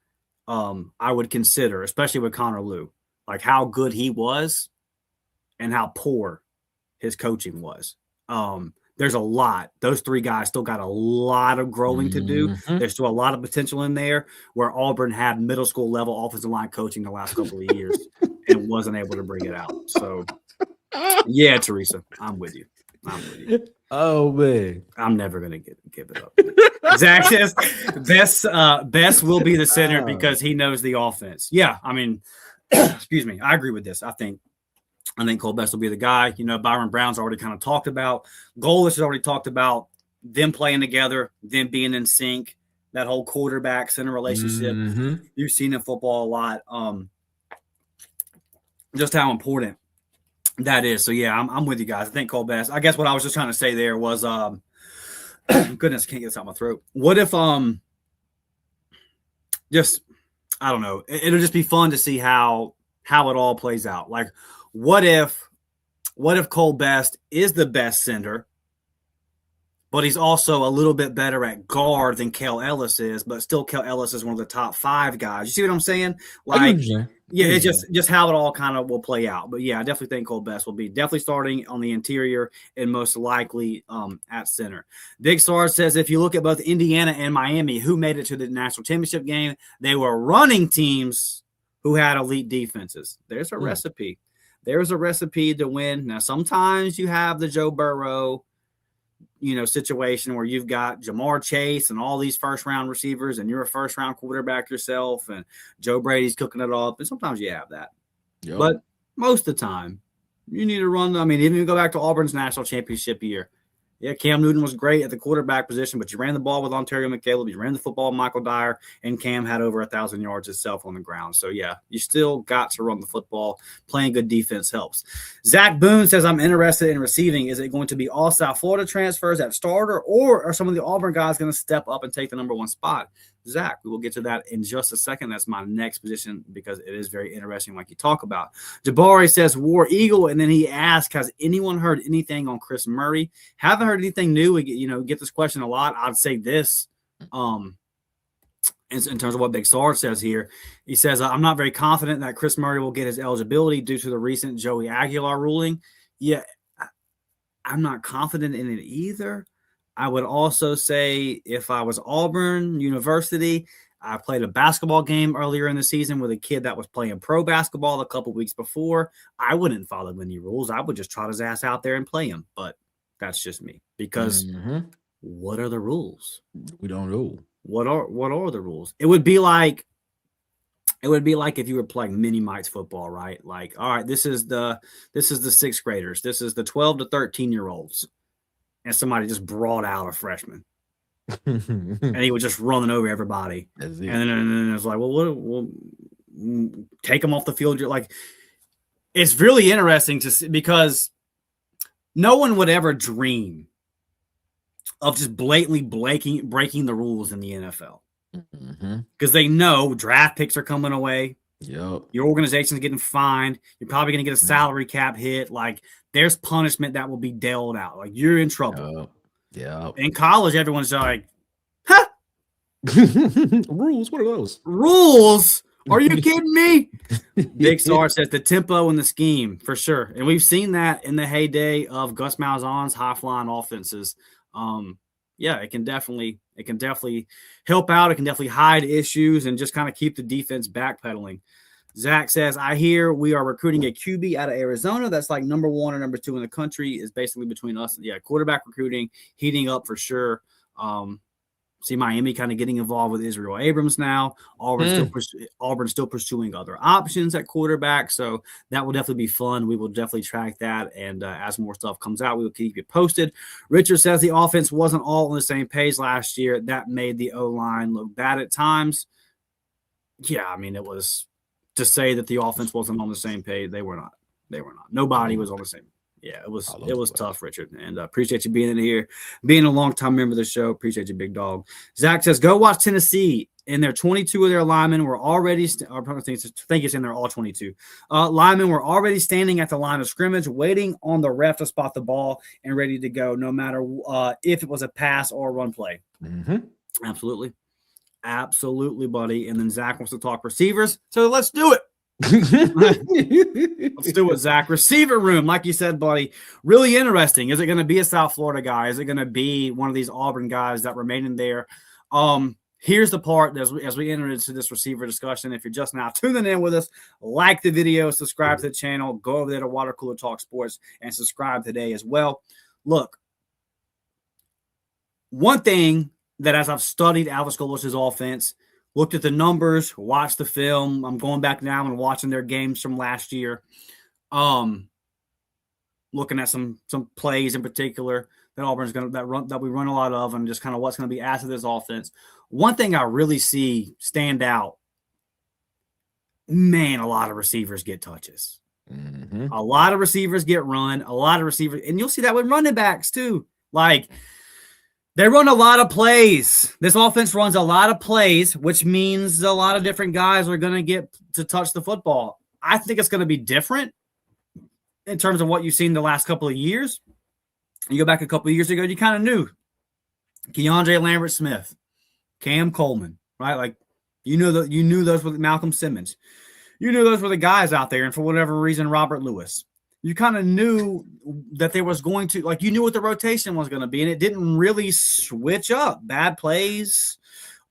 I would consider, especially with Connor Liu, like how good he was and how poor his coaching was. There's a lot. Those 3 guys still got a lot of growing to do. There's still a lot of potential in there where Auburn had middle school level offensive line coaching the last couple of years and wasn't able to bring it out. So, yeah, Teresa, I'm with you. Oh, man. I'm never going to give it up. Zach says Best will be the center because he knows the offense. Yeah, I mean, excuse me. I agree with this. I think Cole Best will be the guy. Byron Brown's already kind of talked about. Golish has already talked about them playing together, them being in sync, that whole quarterback-center relationship. You've seen in football a lot. Just how important that is. So, yeah, I'm with you guys. I think Cole Best. I guess what I was just trying to say there was goodness, I can't get this out my throat. What if I don't know. It'll just be fun to see how it all plays out. Like, what if Cole Best is the best center, but he's also a little bit better at guard than Kel Ellis is, but still Kel Ellis is one of the top 5 guys. You see what I'm saying? Like, yeah, it's just how it all kind of will play out. But yeah, I definitely think Cole Best will be definitely starting on the interior and most likely at center. Big Star says if you look at both Indiana and Miami, who made it to the national championship game, they were running teams who had elite defenses. There's a recipe. There's a recipe to win. Now, sometimes you have the Joe Burrow, situation where you've got Jamar Chase and all these first-round receivers, and you're a first-round quarterback yourself, and Joe Brady's cooking it up, and sometimes you have that. Yep. But most of the time, you need to run. I mean, even if you go back to Auburn's national championship year, yeah, Cam Newton was great at the quarterback position, but you ran the ball with Ontario McCaleb. You ran the football with Michael Dyer, and Cam had over 1,000 yards himself on the ground. So, yeah, you still got to run the football. Playing good defense helps. Zach Boone says, I'm interested in receiving. Is it going to be all South Florida transfers at starter, or are some of the Auburn guys going to step up and take the number 1 spot? Zach, we will get to that in just a second. That's my next position because it is very interesting, like you talk about. Jabari says War Eagle, and then he asks, has anyone heard anything on Chris Murray? Haven't heard anything new. We get this question a lot. I'd say this in terms of what Big Star says here. He says, I'm not very confident that Chris Murray will get his eligibility due to the recent Joey Aguilar ruling. Yeah, I'm not confident in it either. I would also say if I was Auburn University, I played a basketball game earlier in the season with a kid that was playing pro basketball a couple weeks before. I wouldn't follow any rules. I would just trot his ass out there and play him. But that's just me. Because what are the rules? We don't know. What are the rules? It would be like if you were playing mini mites football, right? Like, all right, this is the 6th graders. This is the 12 to 13-year-olds. And somebody just brought out a freshman. And he was just running over everybody. And then it's like, well, take him off the field. You're like, it's really interesting to see because no one would ever dream of just blatantly breaking the rules in the NFL. Because they know draft picks are coming away. Yep. Your organization's getting fined. You're probably going to get a salary cap hit. Like, there's punishment that will be dealt out. Like, you're in trouble. Yeah. In college, everyone's like, huh? Rules? What are those? Rules? Are you kidding me? Big Star says the tempo and the scheme, for sure. And we've seen that in the heyday of Gus Malzahn's high-flying offenses. Yeah, it can definitely help out. It can definitely hide issues and just kind of keep the defense backpedaling. Zach says, I hear we are recruiting a QB out of Arizona. That's like number 1 or number 2 in the country is basically between us. Yeah, quarterback recruiting heating up for sure. See Miami kind of getting involved with Israel Abrams now. Auburn still pursuing other options at quarterback. So that will definitely be fun. We will definitely track that. And as more stuff comes out, we will keep you posted. Richard says the offense wasn't all on the same page last year. That made the O-line look bad at times. Yeah, I mean, it was to say that the offense wasn't on the same page. They were not. Nobody was on the same. Yeah, it was tough, Richard. And appreciate you being in here, being a longtime member of the show. Appreciate you, big dog. Zach says, go watch Tennessee. And their 22 of their linemen were already I think it's in there all 22. Linemen were already standing at the line of scrimmage, waiting on the ref to spot the ball and ready to go, no matter if it was a pass or a run play. Absolutely. Absolutely, buddy. And then Zach wants to talk receivers. So let's do it. Let's do it, Zach. Receiver room, like you said, buddy, really interesting. Is it going to be a South Florida guy? Is it going to be one of these Auburn guys that remain in there? Here's the part as we enter into this receiver discussion. If you're just now tuning in with us, like the video, subscribe to the channel, go over there to Water Cooler Talk Sports and subscribe today as well. Look, one thing that as I've studied Alvis Golish's offense, looked at the numbers, watched the film. I'm going back now and watching their games from last year. Looking at some plays in particular that Auburn's going to that we run a lot of, and just kind of what's going to be asked of this offense. One thing I really see stand out, man, a lot of receivers get touches. A lot of receivers get run. A lot of receivers, and you'll see that with running backs too. Like, they run a lot of plays. This offense runs a lot of plays, which means a lot of different guys are going to get to touch the football. I think it's going to be different in terms of what you've seen the last couple of years. You go back a couple of years ago, you kind of knew Keandre Lambert-Smith, Cam Coleman, right? Like, you knew those were Malcolm Simmons. You knew those were the guys out there, and for whatever reason, Robert Lewis. You kind of knew that there was going to, like, you knew what the rotation was going to be, and it didn't really switch up. Bad plays,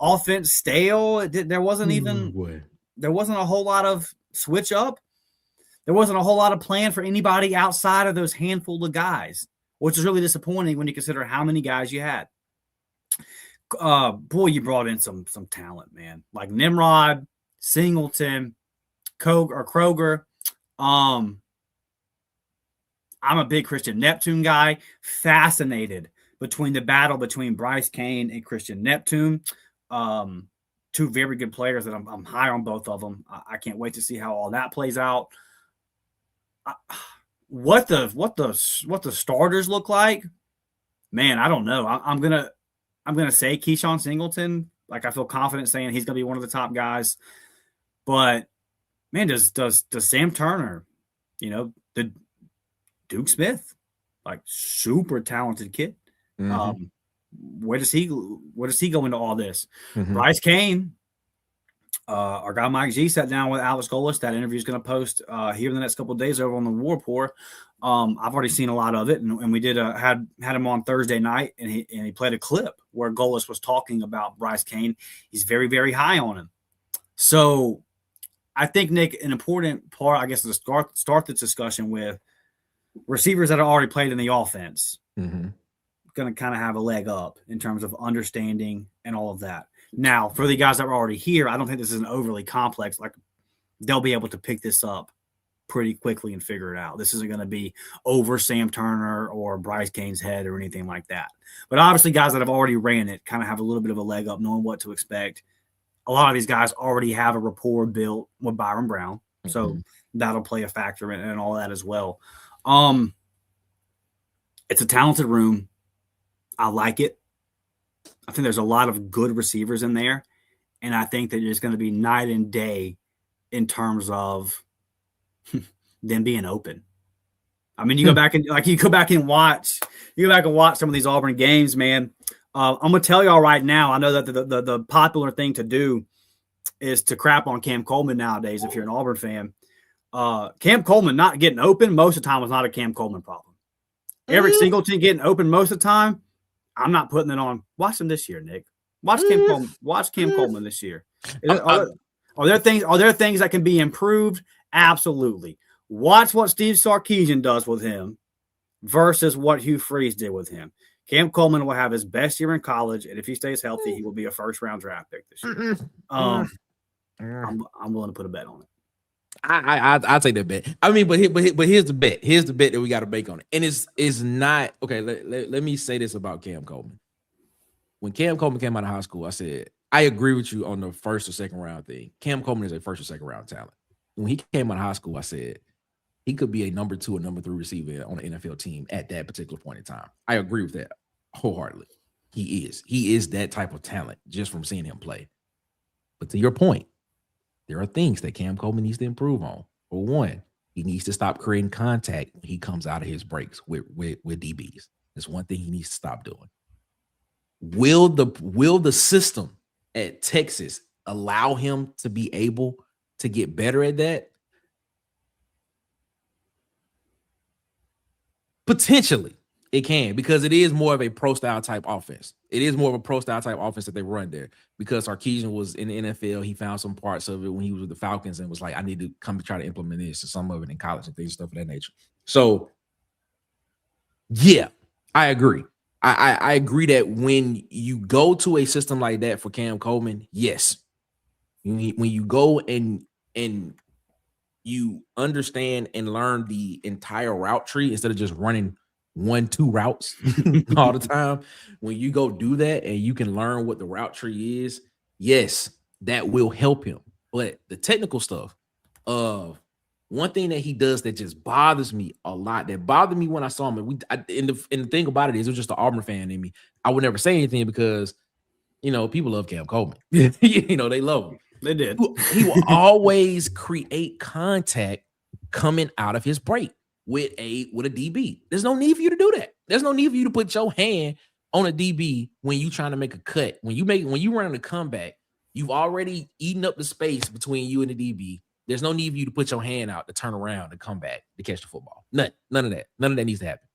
offense stale. There wasn't a whole lot of switch up. There wasn't a whole lot of plan for anybody outside of those handful of guys, which is really disappointing when you consider how many guys you had. Boy, you brought in some talent, man. Like Nimrod, Singleton, Kroger. I'm a big Christian Neptune guy. Fascinated between the battle between Bryce Kane and Christian Neptune. Two very good players that I'm high on both of them. I can't wait to see how all that plays out. What the starters look like, man, I don't know. I'm gonna say Keyshawn Singleton. Like, I feel confident saying he's gonna be one of the top guys. But man, does Sam Turner, the Duke Smith, like, super talented kid. Mm-hmm. Where does he go into all this? Mm-hmm. Bryce Kane, our guy Mike G sat down with Alex Golis. That interview is going to post here in the next couple of days over on the War Report. I've already seen a lot of it, and we did had him on Thursday night, and he played a clip where Golis was talking about Bryce Kane. He's very, very high on him. So I think, Nick, an important part, I guess, to start this discussion with receivers that are already played in the offense. Mm-hmm. Going to kind of have a leg up in terms of understanding and all of that. Now, for the guys that are already here, I don't think this is an overly complex. Like, they'll be able to pick this up pretty quickly and figure it out. This isn't going to be over Sam Turner or Bryce Kane's head or anything like that. But obviously, guys that have already ran it kind of have a little bit of a leg up, knowing what to expect. A lot of these guys already have a rapport built with Byron Brown, so that'll play a factor in all that as well. It's a talented room. I like it. I think there's a lot of good receivers in there, and I think that it's going to be night and day in terms of them being open. I mean, you go back and watch some of these Auburn games, man. I'm gonna tell y'all right now. I know that the popular thing to do is to crap on Cam Coleman nowadays. If you're an Auburn fan, Cam Coleman not getting open most of the time was not a Cam Coleman problem. Eric Singleton getting open most of the time, I'm not putting it on. Watch him this year, Nick. Watch Cam Coleman. Watch Cam Coleman this year. Are there things that can be improved? Absolutely. Watch what Steve Sarkisian does with him versus what Hugh Freeze did with him. Cam Coleman will have his best year in college, and if he stays healthy, he will be a first-round draft pick this year. I'm willing to put a bet on it. I'll take that bet. I mean, but here's the bet. Here's the bet that we got to make on it. And it's not okay. Let me say this about Cam Coleman. When Cam Coleman came out of high school, I said, I agree with you on the first or second round thing. Cam Coleman is a first or second round talent. When he came out of high school, I said he could be a number 2 or number 3 receiver on an NFL team at that particular point in time. I agree with that wholeheartedly. He is that type of talent just from seeing him play. But to your point, there are things that Cam Coleman needs to improve on. For one, he needs to stop creating contact when he comes out of his breaks with DBs. That's one thing he needs to stop doing. Will the system at Texas allow him to be able to get better at that? Potentially, it can, because it is more of a pro-style type offense. It is more of a pro-style type offense that they run there, because Sarkisian was in the NFL. He found some parts of it when he was with the Falcons and was like, I need to come to try to implement this, and some of it in college and things, stuff of that nature. So, yeah, I agree. I agree that when you go to a system like that for Cam Coleman, yes, when you go and you understand and learn the entire route tree instead of just running 1-2 routes all the time, when you go do that and you can learn what the route tree is, yes, that will help him. But the technical stuff of one thing that he does that just bothers me a lot, that bothered me when I saw him, and the thing about it is, it was just the Auburn fan in me. I would never say anything because, people love Cam Coleman. They love him. They did. He will always create contact coming out of his break with a DB. There's no need for you to do that. There's no need for you to put your hand on a DB when you trying to make a cut. When you run a comeback, you've already eaten up the space between you and the DB. There's no need for you to put your hand out to turn around and come back to catch the football. None of that. None of that needs to happen.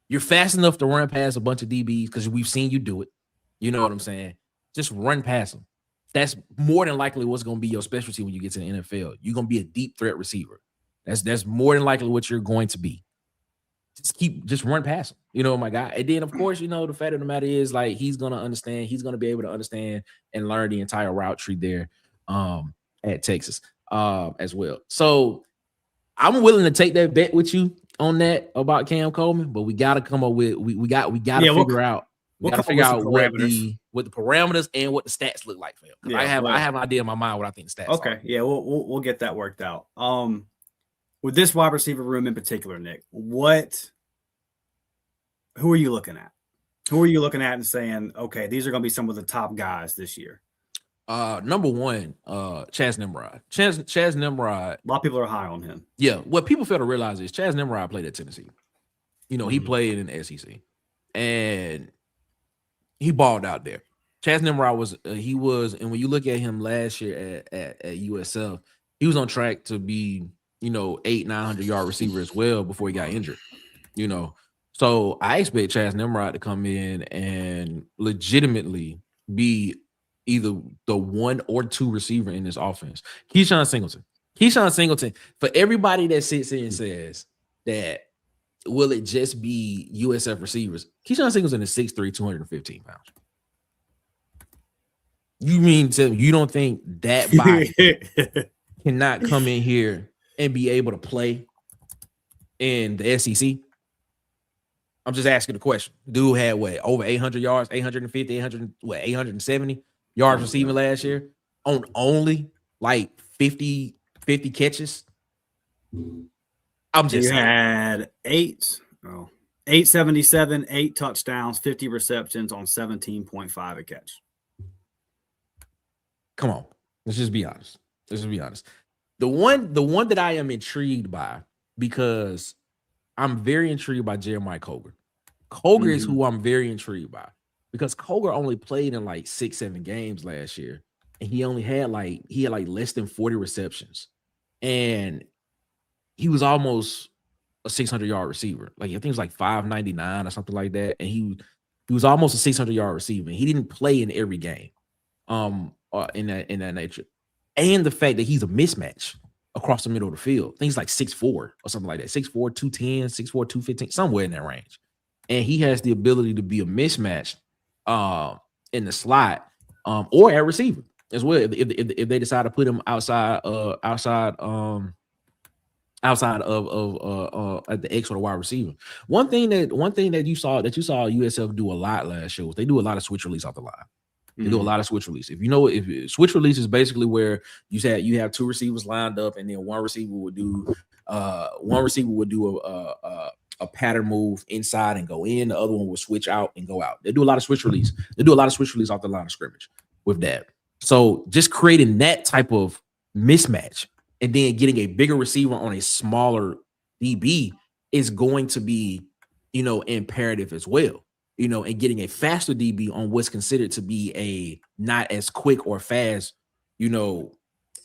You're fast enough to run past a bunch of DBs because we've seen you do it. You know what I'm saying? Just run past them. That's more than likely what's going to be your specialty when you get to the NFL. You're going to be a deep threat receiver. That's more than likely what you're going to be. Just run past him, you know, my guy. And then, of course, you know, the fact of the matter is, like, he's going to understand. He's going to be able to understand and learn the entire route tree there at Texas as well. So I'm willing to take that bet with you on that about Cam Coleman, but we got to come up with we got to figure out what the parameters and what the stats look like for him. Yeah, I have an idea in my mind what I think the stats are. Yeah, we'll get that worked out. With this wide receiver room in particular, Nick, who are you looking at? Who are you looking at and saying, okay, these are going to be some of the top guys this year? Number one, Chaz Nimrod. Chaz Nimrod. A lot of people are high on him. Yeah, what people fail to realize is Chaz Nimrod played at Tennessee. You know, he played in the SEC, and he balled out there. Chaz Nimrod was, and when you look at him last year at USF, he was on track to be, you know, 800-900 yard receiver as well before he got injured. You know, so I expect Chaz Nimrod to come in and legitimately be either the 1 or 2 receiver in this offense. Keyshawn Singleton, for everybody that sits in and says that, will it just be USF receivers? Keyshawn Singleton is 6'3", 215 pounds. You mean to you don't think that body cannot come in here and be able to play in the SEC? I'm just asking the question. Dude had what, over 800 yards, 850, 870 yards receiving last year on only like 50 catches. I'm just saying. Had 877, 8 touchdowns, 50 receptions on 17.5 a catch. Come on. Let's just be honest. The one that I am intrigued by, because I'm very intrigued by Jeremiah Coger. Coger is who I'm very intrigued by, because Coger only played in like 6-7 games last year, and he had less than 40 receptions, and he was almost a 600-yard receiver. Like, I think it was like 599 or something like that, and he was almost a 600-yard receiver. He didn't play in every game, in that nature, and the fact that he's a mismatch across the middle of the field. I think he's like 6'4" or something like that. 6'4", 210, 6'4", 215, somewhere in that range. And he has the ability to be a mismatch in the slot or at receiver as well. If they decide to put him outside of at the X or the wide receiver. One thing that you saw USF do a lot last year was they do a lot of switch release off the line. They do a lot of switch release. If switch release is basically where you have 2 receivers lined up, and then one receiver would do a pattern move inside and go in. The other one will switch out and go out. They do a lot of switch release. They do a lot of switch release off the line of scrimmage with that. So just creating that type of mismatch and then getting a bigger receiver on a smaller DB is going to be, imperative as well. And getting a faster DB on what's considered to be a not as quick or fast,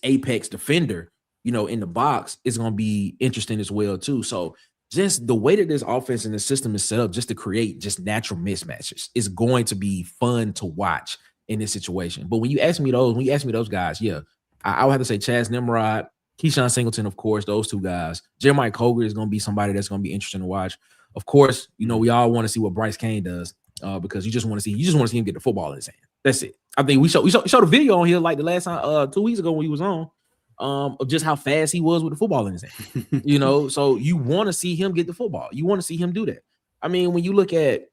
apex defender, in the box is going to be interesting as well too. So just the way that this offense and the system is set up just to create just natural mismatches is going to be fun to watch in this situation. But when you ask me those guys, yeah, I would have to say Chaz Nimrod, Keyshawn Singleton, of course, those 2 guys. Jeremiah Coger is going to be somebody that's going to be interesting to watch. Of course, we all want to see what Bryce Cain does because you just want to see him get the football in his hand. That's it. I think we showed a video on here like the last time 2 weeks ago when he was on of just how fast he was with the football in his hand. So you want to see him get the football. You want to see him do that. I mean, when you look at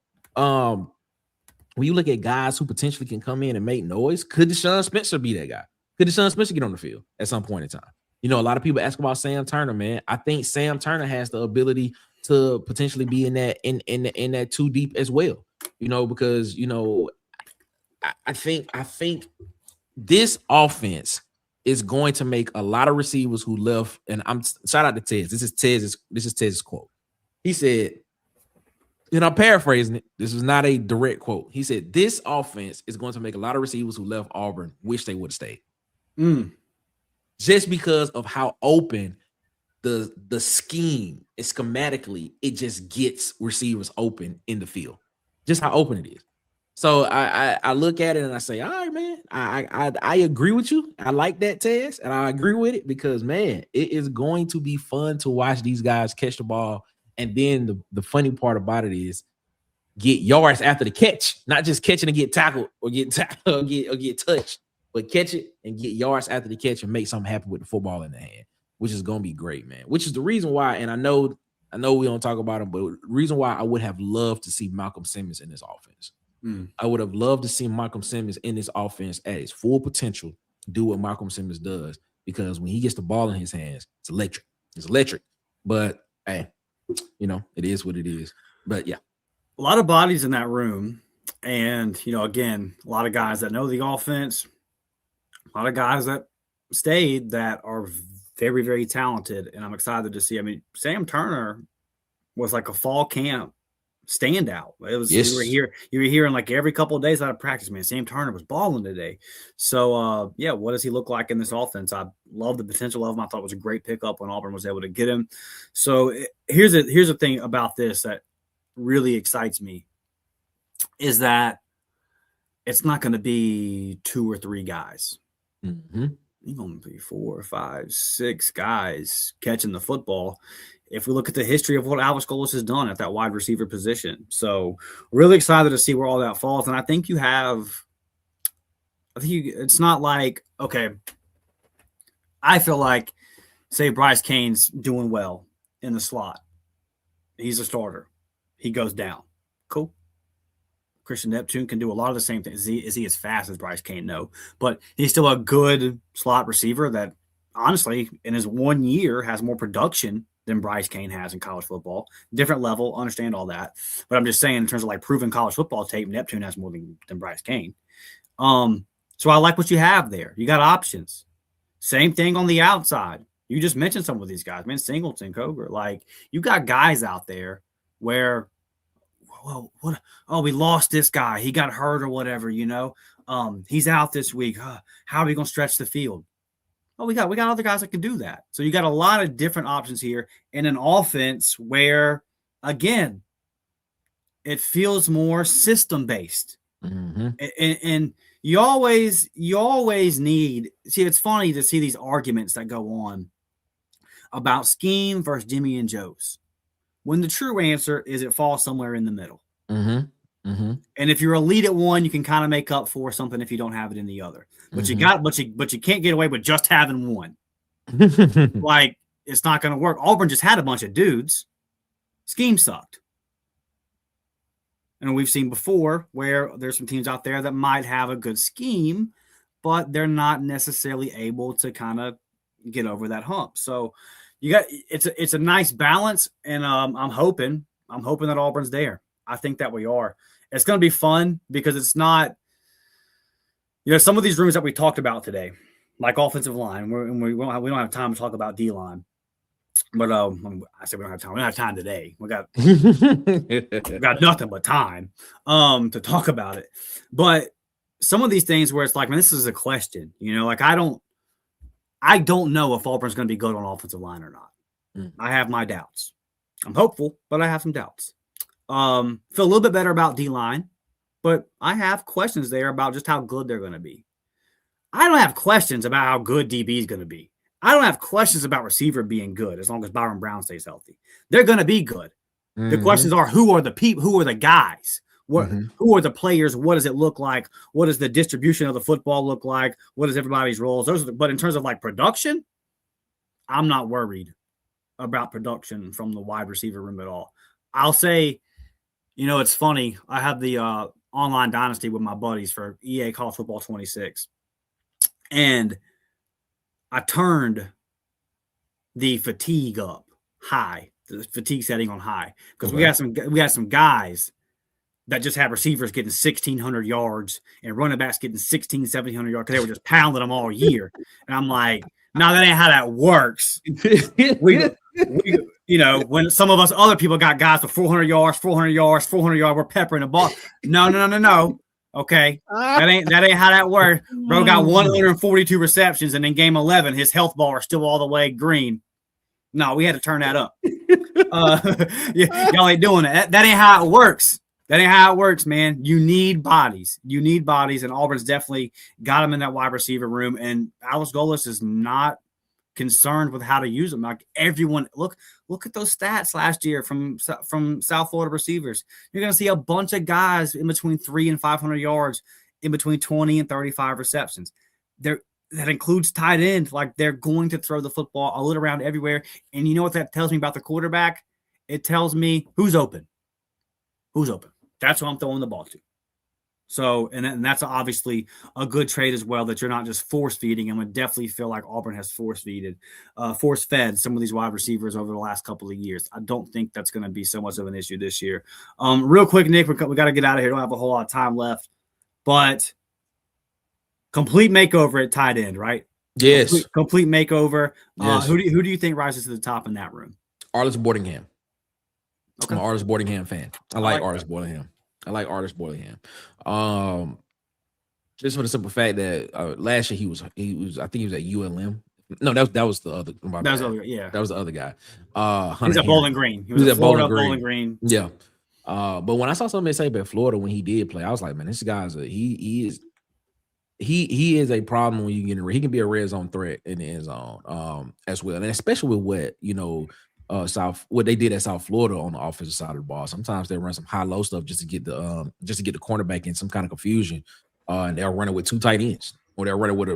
guys who potentially can come in and make noise, could Deshaun Spencer be that guy? Could Deshaun Spencer get on the field at some point in time? A lot of people ask about Sam Turner, man. I think Sam Turner has the ability to potentially be in that 2 deep as well. Because I think this offense is going to make a lot of receivers who left. And I'm shout out to Tez. This is Tez's quote. He said, and I'm paraphrasing it. This is not a direct quote. He said, this offense is going to make a lot of receivers who left Auburn wish they would have stayed. Just because of how open the scheme is schematically, it just gets receivers open in the field. Just how open it is. So I look at it and I say, all right, man, I agree with you. I like that test, and I agree with it because, man, it is going to be fun to watch these guys catch the ball. And then the funny part about it is get yards after the catch, not just catching and get tackled or get touched, but catch it and get yards after the catch and make something happen with the football in the hand, which is going to be great, man. Which is the reason why, and I know we don't talk about him, but the reason why I would have loved to see Malcolm Simmons in this offense. I would have loved to see Malcolm Simmons in this offense at his full potential, do what Malcolm Simmons does, because when he gets the ball in his hands, it's electric. It's electric. But, hey, it is what it is. But, yeah. A lot of bodies in that room. And, again, a lot of guys that know the offense, a lot of guys that stayed that are very, very talented. And I'm excited to see. I mean, Sam Turner was like a fall camp standout. It was you were hearing like every couple of days out of practice, man, Sam Turner was balling today. So what does he look like in this offense? I love the potential of him. I thought it was a great pickup when Auburn was able to get him. So here's the thing about this that really excites me is that it's not going to be 2 or 3 guys. You're going to be 4 or 5, 6 guys catching the football. If we look at the history of what Alvis Golis has done at that wide receiver position. So really excited to see where all that falls. And I think it's not like, okay, I feel like, say Bryce Cain's doing well in the slot. He's a starter. He goes down. Cool. Christian Neptune can do a lot of the same things. Is he as fast as Bryce Cain? No. But he's still a good slot receiver that, honestly, in his 1 year has more production than Bryce Cain has in college football. Different level, understand all that. But I'm just saying, in terms of like proven college football tape, Neptune has more than Bryce Cain. So I like what you have there. You got options. Same thing on the outside. You just mentioned some of these guys, man. Singleton, Coger. Like, you got guys out there where, we lost this guy. He got hurt or whatever, He's out this week. How are we going to stretch the field? Oh, we got other guys that can do that. So you got a lot of different options here in an offense where, again, it feels more system-based. And you always need – see, it's funny to see these arguments that go on about scheme versus Jimmy and Joe's, when the true answer is it falls somewhere in the middle. And if you're elite at one, you can kind of make up for something if you don't have it in the other. But you can't get away with just having one. Like, it's not going to work. Auburn just had a bunch of dudes. Scheme sucked. And we've seen before where there's some teams out there that might have a good scheme, but they're not necessarily able to kind of get over that hump. So it's a nice balance, and I'm hoping that Auburn's there. I think that we are. It's going to be fun because it's not, some of these rooms that we talked about today, like offensive line, we don't have time to talk about D-line. But I said we don't have time. We don't have time today. We got nothing but time to talk about it. But some of these things where it's like, man, this is a question. Like I don't know if Auburn's going to be good on offensive line or not. I have my doubts. I'm hopeful, but I have some doubts. Feel a little bit better about D-line, but I have questions there about just how good they're going to be. I don't have questions about how good DB is going to be. I don't have questions about receiver being good as long as Byron Brown stays healthy. They're going to be good. The questions are, who are the people? Who are the guys? Who are the players? What does it look like? What does the distribution of the football look like? What is everybody's roles? But in terms of like production, I'm not worried about production from the wide receiver room at all. I'll say, it's funny. I have the online dynasty with my buddies for EA College Football 26. And I turned the fatigue up high, the fatigue setting on high, because we got some guys that just have receivers getting 1,600 yards and running backs getting 1,700 yards because they were just pounding them all year. And I'm like, no, that ain't how that works. when some of us other people got guys for 400 yards, 400 yards, 400 yards, we're peppering the ball. No. Okay, that ain't how that works. Bro got 142 receptions, and in game 11, his health bar is still all the way green. No, we had to turn that up. Y'all ain't doing it. That ain't how it works. That ain't how it works, man. You need bodies. And Auburn's definitely got him in that wide receiver room. And Alex Golis is not concerned with how to use them. Like everyone, look at those stats last year from South Florida receivers. You're going to see a bunch of guys in between 300 and 500 yards, in between 20 and 35 receptions. That includes tight end. Like they're going to throw the football a little around everywhere. And you know what that tells me about the quarterback? It tells me who's open. That's who I'm throwing the ball to. So, and that's obviously a good trade as well, that you're not just force feeding. And I definitely feel like Auburn has force fed some of these wide receivers over the last couple of years. I don't think that's going to be so much of an issue this year. Real quick, Nick, we got to get out of here. Don't have a whole lot of time left, but complete makeover at tight end, right? Yes. Complete makeover. Yes. Who do you think rises to the top in that room? Arlis Boardingham. Okay. I'm an Arlis Boardingham fan. I like Arlis Boardingham. Just for the simple fact that last year he was I think he was at ULM. No, that was the other. That was the other guy. He's at Bowling Green. He was at Bowling Green. Yeah. But when I saw something say about Florida when he did play, I was like, man, this guy's he is a problem when you get in. He can be a red zone threat in the end zone as well, and especially with what they did at South Florida on the offensive side of the ball. Sometimes they run some high-low stuff just to get the cornerback in some kind of confusion, and they'll run it with two tight ends, or they'll run it with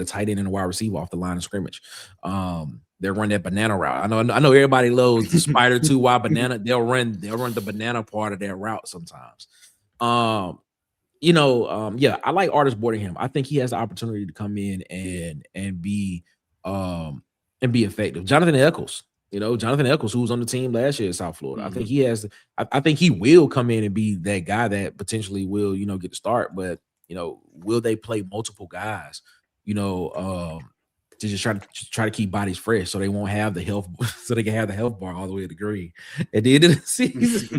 a tight end and a wide receiver off the line of scrimmage. They'll run that banana route. I know everybody loves the spider 2 wide banana. They'll run the banana part of that route sometimes. I like Artis Boardingham. I think he has the opportunity to come in and be effective. Jonathan Eccles, who was on the team last year at South Florida. Mm-hmm. I think he will come in and be that guy that potentially will, get the start. But will they play multiple guys? To just try to keep bodies fresh, so they won't have the health, so they can have the health bar all the way to the green at the end of the season.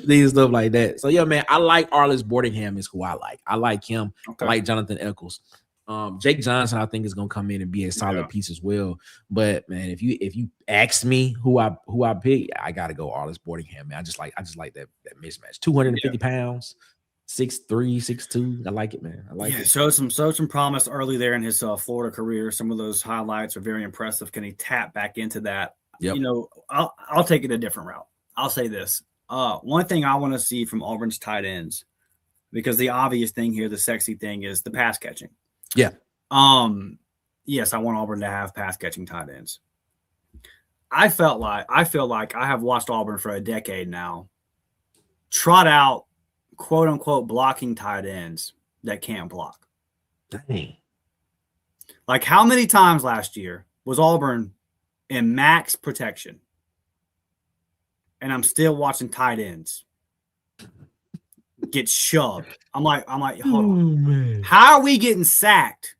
These stuff like that. So yeah, man, I like Arlis Boardingham is who I like. I like him. Okay. I like Jonathan Eccles. Jake Johnson, I think, is gonna come in and be a solid piece as well. But man, if you ask me who I pick, I gotta go Arlis Boardingham. Man, I just like that mismatch. 250 pounds. 6'3", 6'2". I like it, man. I like it. Showed some promise early there in his Florida career. Some of those highlights are very impressive. Can he tap back into that? Yep. I'll take it a different route. I'll say this. One thing I want to see from Auburn's tight ends, because the obvious thing here, the sexy thing, is the pass catching. Yeah. Yes, I want Auburn to have pass catching tight ends. I feel like I have watched Auburn for a decade now trot out quote unquote blocking tight ends that can't block. Dang. Like, how many times last year was Auburn in max protection? And I'm still watching tight ends get shoved. I'm like, hold on. Man. How are we getting sacked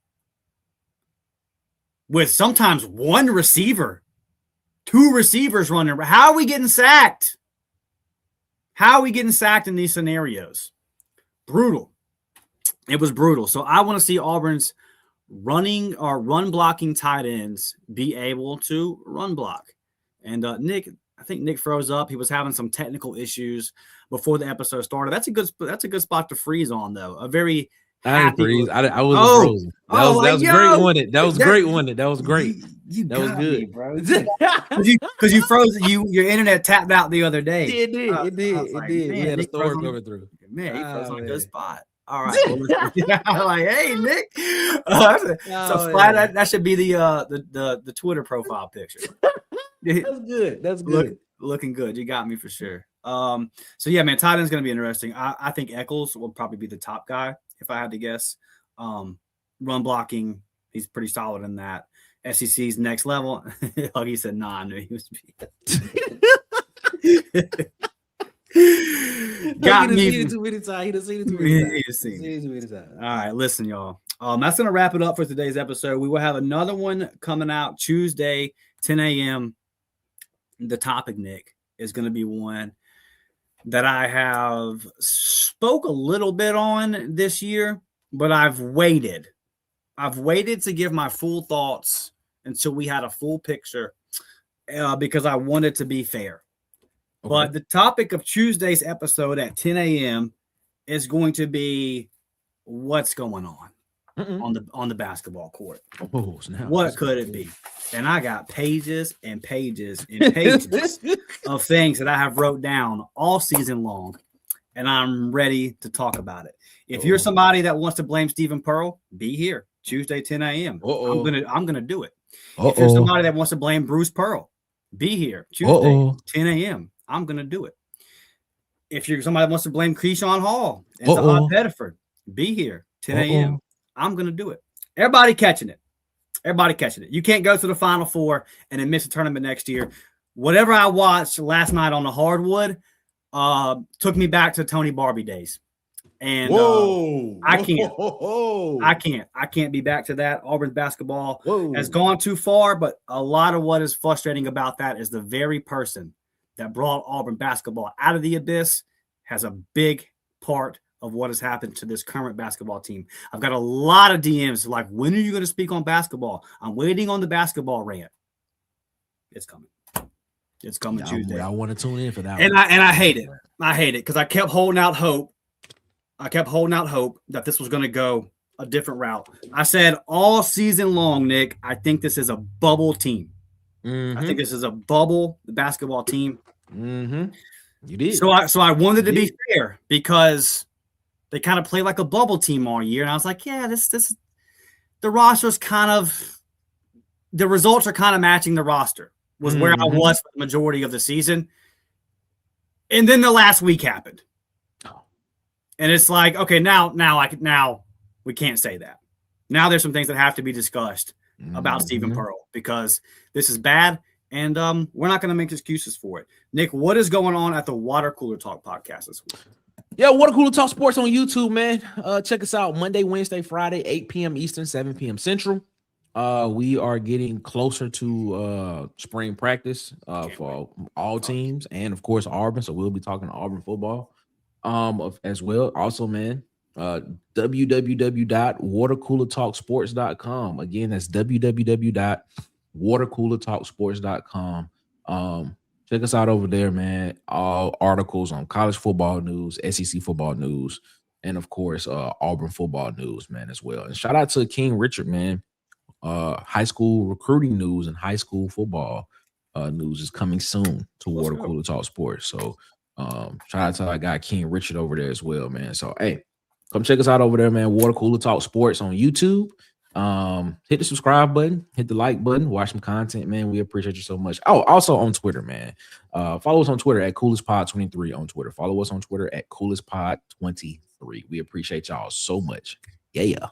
with sometimes one receiver, 2 receivers running? How are we getting sacked? How are we getting sacked in these scenarios? Brutal. It was brutal. So I want to see Auburn's running or run blocking tight ends be able to run block. And I think Nick froze up. He was having some technical issues before the episode started. That's a good spot to freeze on, though. A very I wasn't frozen. That was great one. That was great one. That was great. That was good, me, bro. Because you froze. Your internet tapped out the other day. It did. We had a storm coming through. Man, he froze on a good spot. All right. I'm like, hey, Nick. That should be the Twitter profile picture. That's good. That's good. Looking good. You got me for sure. So yeah, man, tight end's gonna be interesting. I think Eccles will probably be the top guy if I had to guess. Run blocking, he's pretty solid in that. SEC's next level. Like he said, I knew he was. Got me. He too many times. All right, listen, y'all. That's gonna wrap it up for today's episode. We will have another one coming out Tuesday, 10 a.m. the topic, Nick, is going to be one that I have spoke a little bit on this year, but I've waited. I've waited to give my full thoughts until we had a full picture because I wanted to be fair. Okay. But the topic of Tuesday's episode at 10 a.m. is going to be what's going on on the basketball court. Oh, what could it be? And I got pages and pages and pages of things that I have wrote down all season long, and I'm ready to talk about it. If you're somebody that wants to blame Stephen Pearl, be here Tuesday 10 a.m. I'm gonna do it. If you're somebody that wants to blame Bruce Pearl, be here Tuesday 10 a.m. I'm gonna do it. If you're somebody that wants to blame Keyshawn Hall and Zahad Pettiford, be here 10 a.m. I'm gonna do it. Everybody catching it. Everybody catching it. You can't go to the Final Four and then miss a tournament next year. Whatever I watched last night on the hardwood took me back to Tony Barbie days. And I can't be back to that. Auburn's basketball has gone too far, but a lot of what is frustrating about that is the very person that brought Auburn basketball out of the abyss has a big part of what has happened to this current basketball team. I've got a lot of DMs like, when are you going to speak on basketball? I'm waiting on the basketball rant. It's coming. It's coming Tuesday. I want to tune in for that. And I hate it. I hate it because I kept holding out hope. That this was going to go a different route. I said all season long, Nick, I think this is a bubble team. Mm-hmm. I think this is a bubble basketball team. Mm-hmm. You did. So I wanted to be fair because they kind of play like a bubble team all year. And I was like, yeah, this the roster's kind of – the results are kind of matching the roster was where I was for the majority of the season. And then the last week happened. And it's like, okay, now we can't say that. Now there's some things that have to be discussed about Stephen Pearl because this is bad, and we're not going to make excuses for it. Nick, what is going on at the Water Cooler Talk podcast this week? Yeah, Water Cooler Talk Sports on YouTube, man. Check us out Monday, Wednesday, Friday, 8 p.m. Eastern, 7 p.m. Central. We are getting closer to spring practice for all teams and, of course, Auburn. So we'll be talking Auburn football as well. Also, man, www.watercoolertalksports.com. Again, that's www.watercoolertalksports.com. Check us out over there, man. All articles on college football news, SEC football news, and of course, Auburn football news, man, as well. And shout out to King Richard, man. High school recruiting news and high school football news is coming soon to Water Cooler Talk Sports. So shout out to our guy King Richard over there as well, man. So hey, come check us out over there, man. Water Cooler Talk Sports on YouTube. Hit the subscribe button, hit the like button, watch some content, man. We appreciate you so much. Oh, also on Twitter, man. Follow us on Twitter at CoolestPod23 on Twitter. Follow us on Twitter at CoolestPod23. We appreciate y'all so much. Yeah.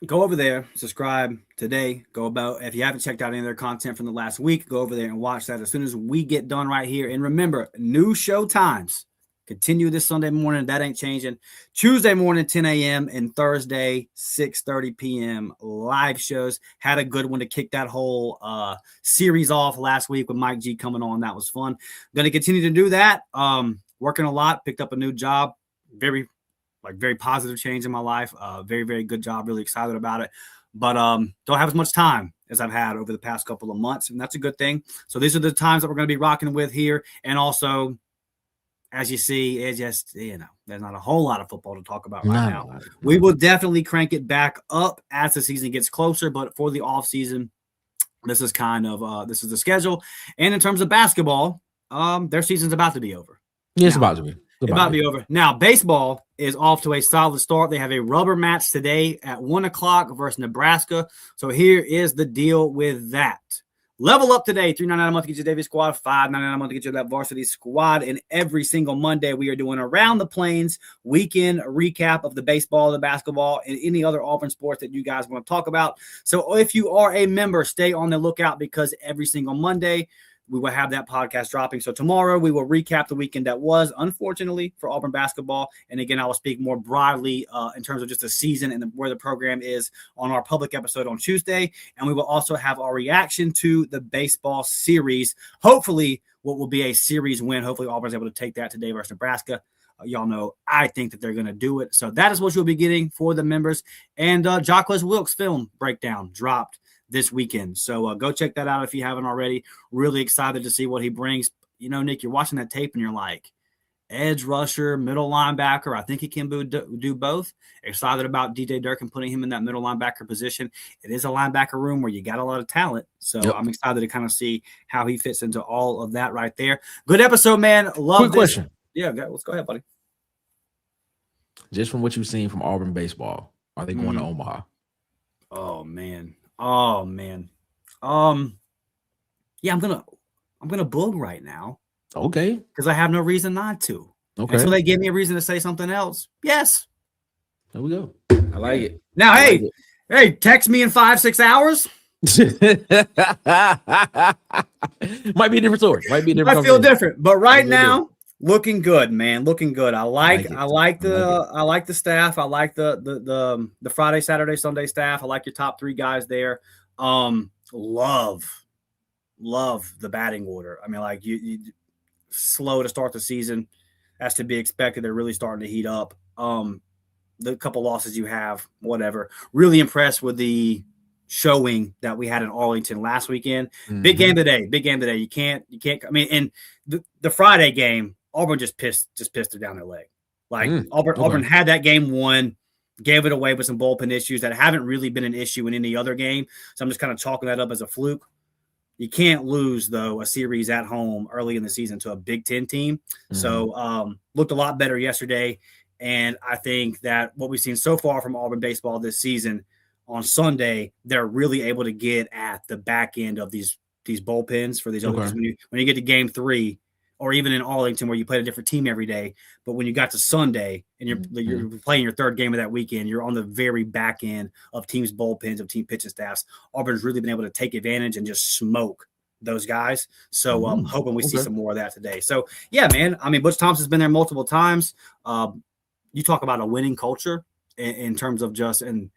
Go over there, subscribe today. Go about, if you haven't checked out any of their content from the last week, go over there and watch that as soon as we get done right here. And remember, new show times continue this Sunday morning. That ain't changing. Tuesday morning, 10 a.m. and Thursday, 6:30 p.m. live shows. Had a good one to kick that whole series off last week with Mike G coming on. That was fun. Going to continue to do that. Working a lot. Picked up a new job. Very positive change in my life. Very, very good job. Really excited about it. But don't have as much time as I've had over the past couple of months, and that's a good thing. So these are the times that we're going to be rocking with here. And also, as you see, it's just, there's not a whole lot of football to talk about right now. We will definitely crank it back up as the season gets closer, but for the off season, this is kind of this is the schedule. And in terms of basketball, their season's about to be over. Yeah, it's about to be. It's about to be over. Now, baseball is off to a solid start. They have a rubber match today at 1 o'clock versus Nebraska. So here is the deal with that. Level up today, $3.99 a month to get your Davis squad, $5.99 a month to get you that varsity squad. And every single Monday, we are doing Around the Plains weekend recap of the baseball, the basketball, and any other Auburn sports that you guys want to talk about. So if you are a member, stay on the lookout because every single Monday, we will have that podcast dropping. So tomorrow we will recap the weekend that was, unfortunately, for Auburn basketball. And again, I will speak more broadly in terms of just the season and where the program is on our public episode on Tuesday. And we will also have our reaction to the baseball series, hopefully what will be a series win. Hopefully Auburn's able to take that today versus Nebraska. Y'all know I think that they're going to do it. So that is what you'll be getting for the members. And Jockless Wilkes film breakdown dropped this weekend. So go check that out if you haven't already. Really excited to see what he brings. You know, Nick, you're watching that tape and you're like, edge rusher, middle linebacker. I think he can do both. Excited about DJ Durkin putting him in that middle linebacker position. It is a linebacker room where you got a lot of talent. So I'm excited to kind of see how he fits into all of that right there. Good episode, man. Love Quick this. Question. Yeah, let's go ahead, buddy. Just from what you've seen from Auburn baseball, are they going to Omaha? Oh man. Yeah, I'm gonna boog right now. Okay. Because I have no reason not to. Okay. Until they give me a reason to say something else. Yes. There we go. I like it. Now, hey, text me in 5-6 hours. Might be a different story. Might be a different. I feel different, but right now, looking good, man. Looking good. I like the staff. I like the Friday, Saturday, Sunday staff. I like your top 3 guys there. Love the batting order. I mean, like you slow to start the season. That's to be expected. They're really starting to heat up. The couple losses you have, whatever. Really impressed with the showing that we had in Arlington last weekend. Big game today. You can't. I mean, and the Friday game, Auburn just pissed it down their leg. Like Auburn had that game won, gave it away with some bullpen issues that haven't really been an issue in any other game. So I'm just kind of chalking that up as a fluke. You can't lose, though, a series at home early in the season to a Big Ten team. So looked a lot better yesterday. And I think that what we've seen so far from Auburn baseball this season, on Sunday, they're really able to get at the back end of these bullpens for these other. When you get to game 3, or even in Arlington where you play a different team every day, but when you got to Sunday and you're playing your 3rd game of that weekend, you're on the very back end of teams' bullpens, of team pitching staffs. Auburn's really been able to take advantage and just smoke those guys. So I'm hoping we see some more of that today. So, yeah, man. I mean, Butch Thompson's been there multiple times. You talk about a winning culture in terms of and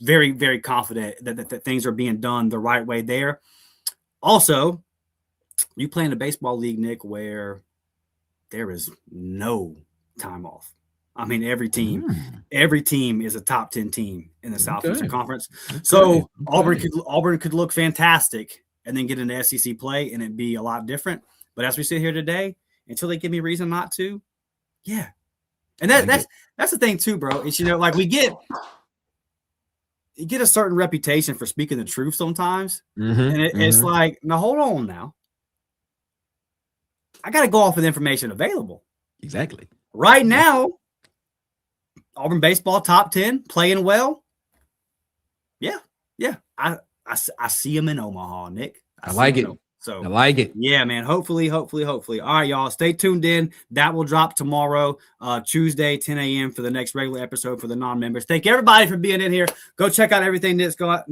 very, very confident that things are being done the right way there. Also, you play in a baseball league, Nick, where there is no time off. I mean, every team is a top 10 team in the Southeastern Conference. So Auburn could look fantastic and then get into SEC play and it'd be a lot different. But as we sit here today, until they give me a reason not to, yeah. And that's the thing too, bro. It's, like you get a certain reputation for speaking the truth sometimes. And it's like, now hold on now. I got to go off with information available. Exactly. Right now, Auburn baseball top 10, playing well. Yeah. I see him in Omaha, Nick. I like it. So I like it. Yeah, man. Hopefully. All right, y'all. Stay tuned in. That will drop tomorrow, Tuesday, 10 a.m. for the next regular episode for the non-members. Thank everybody for being in here. Go check out everything that's got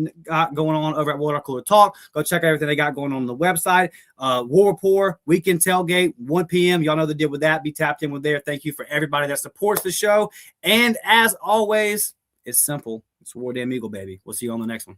going on over at Water Cooler Talk. Go check out everything they got going on the website. War Report, Weekend Tailgate, 1 p.m. Y'all know the deal with that. Be tapped in with there. Thank you for everybody that supports the show. And as always, it's simple. It's War Damn Eagle, baby. We'll see you on the next one.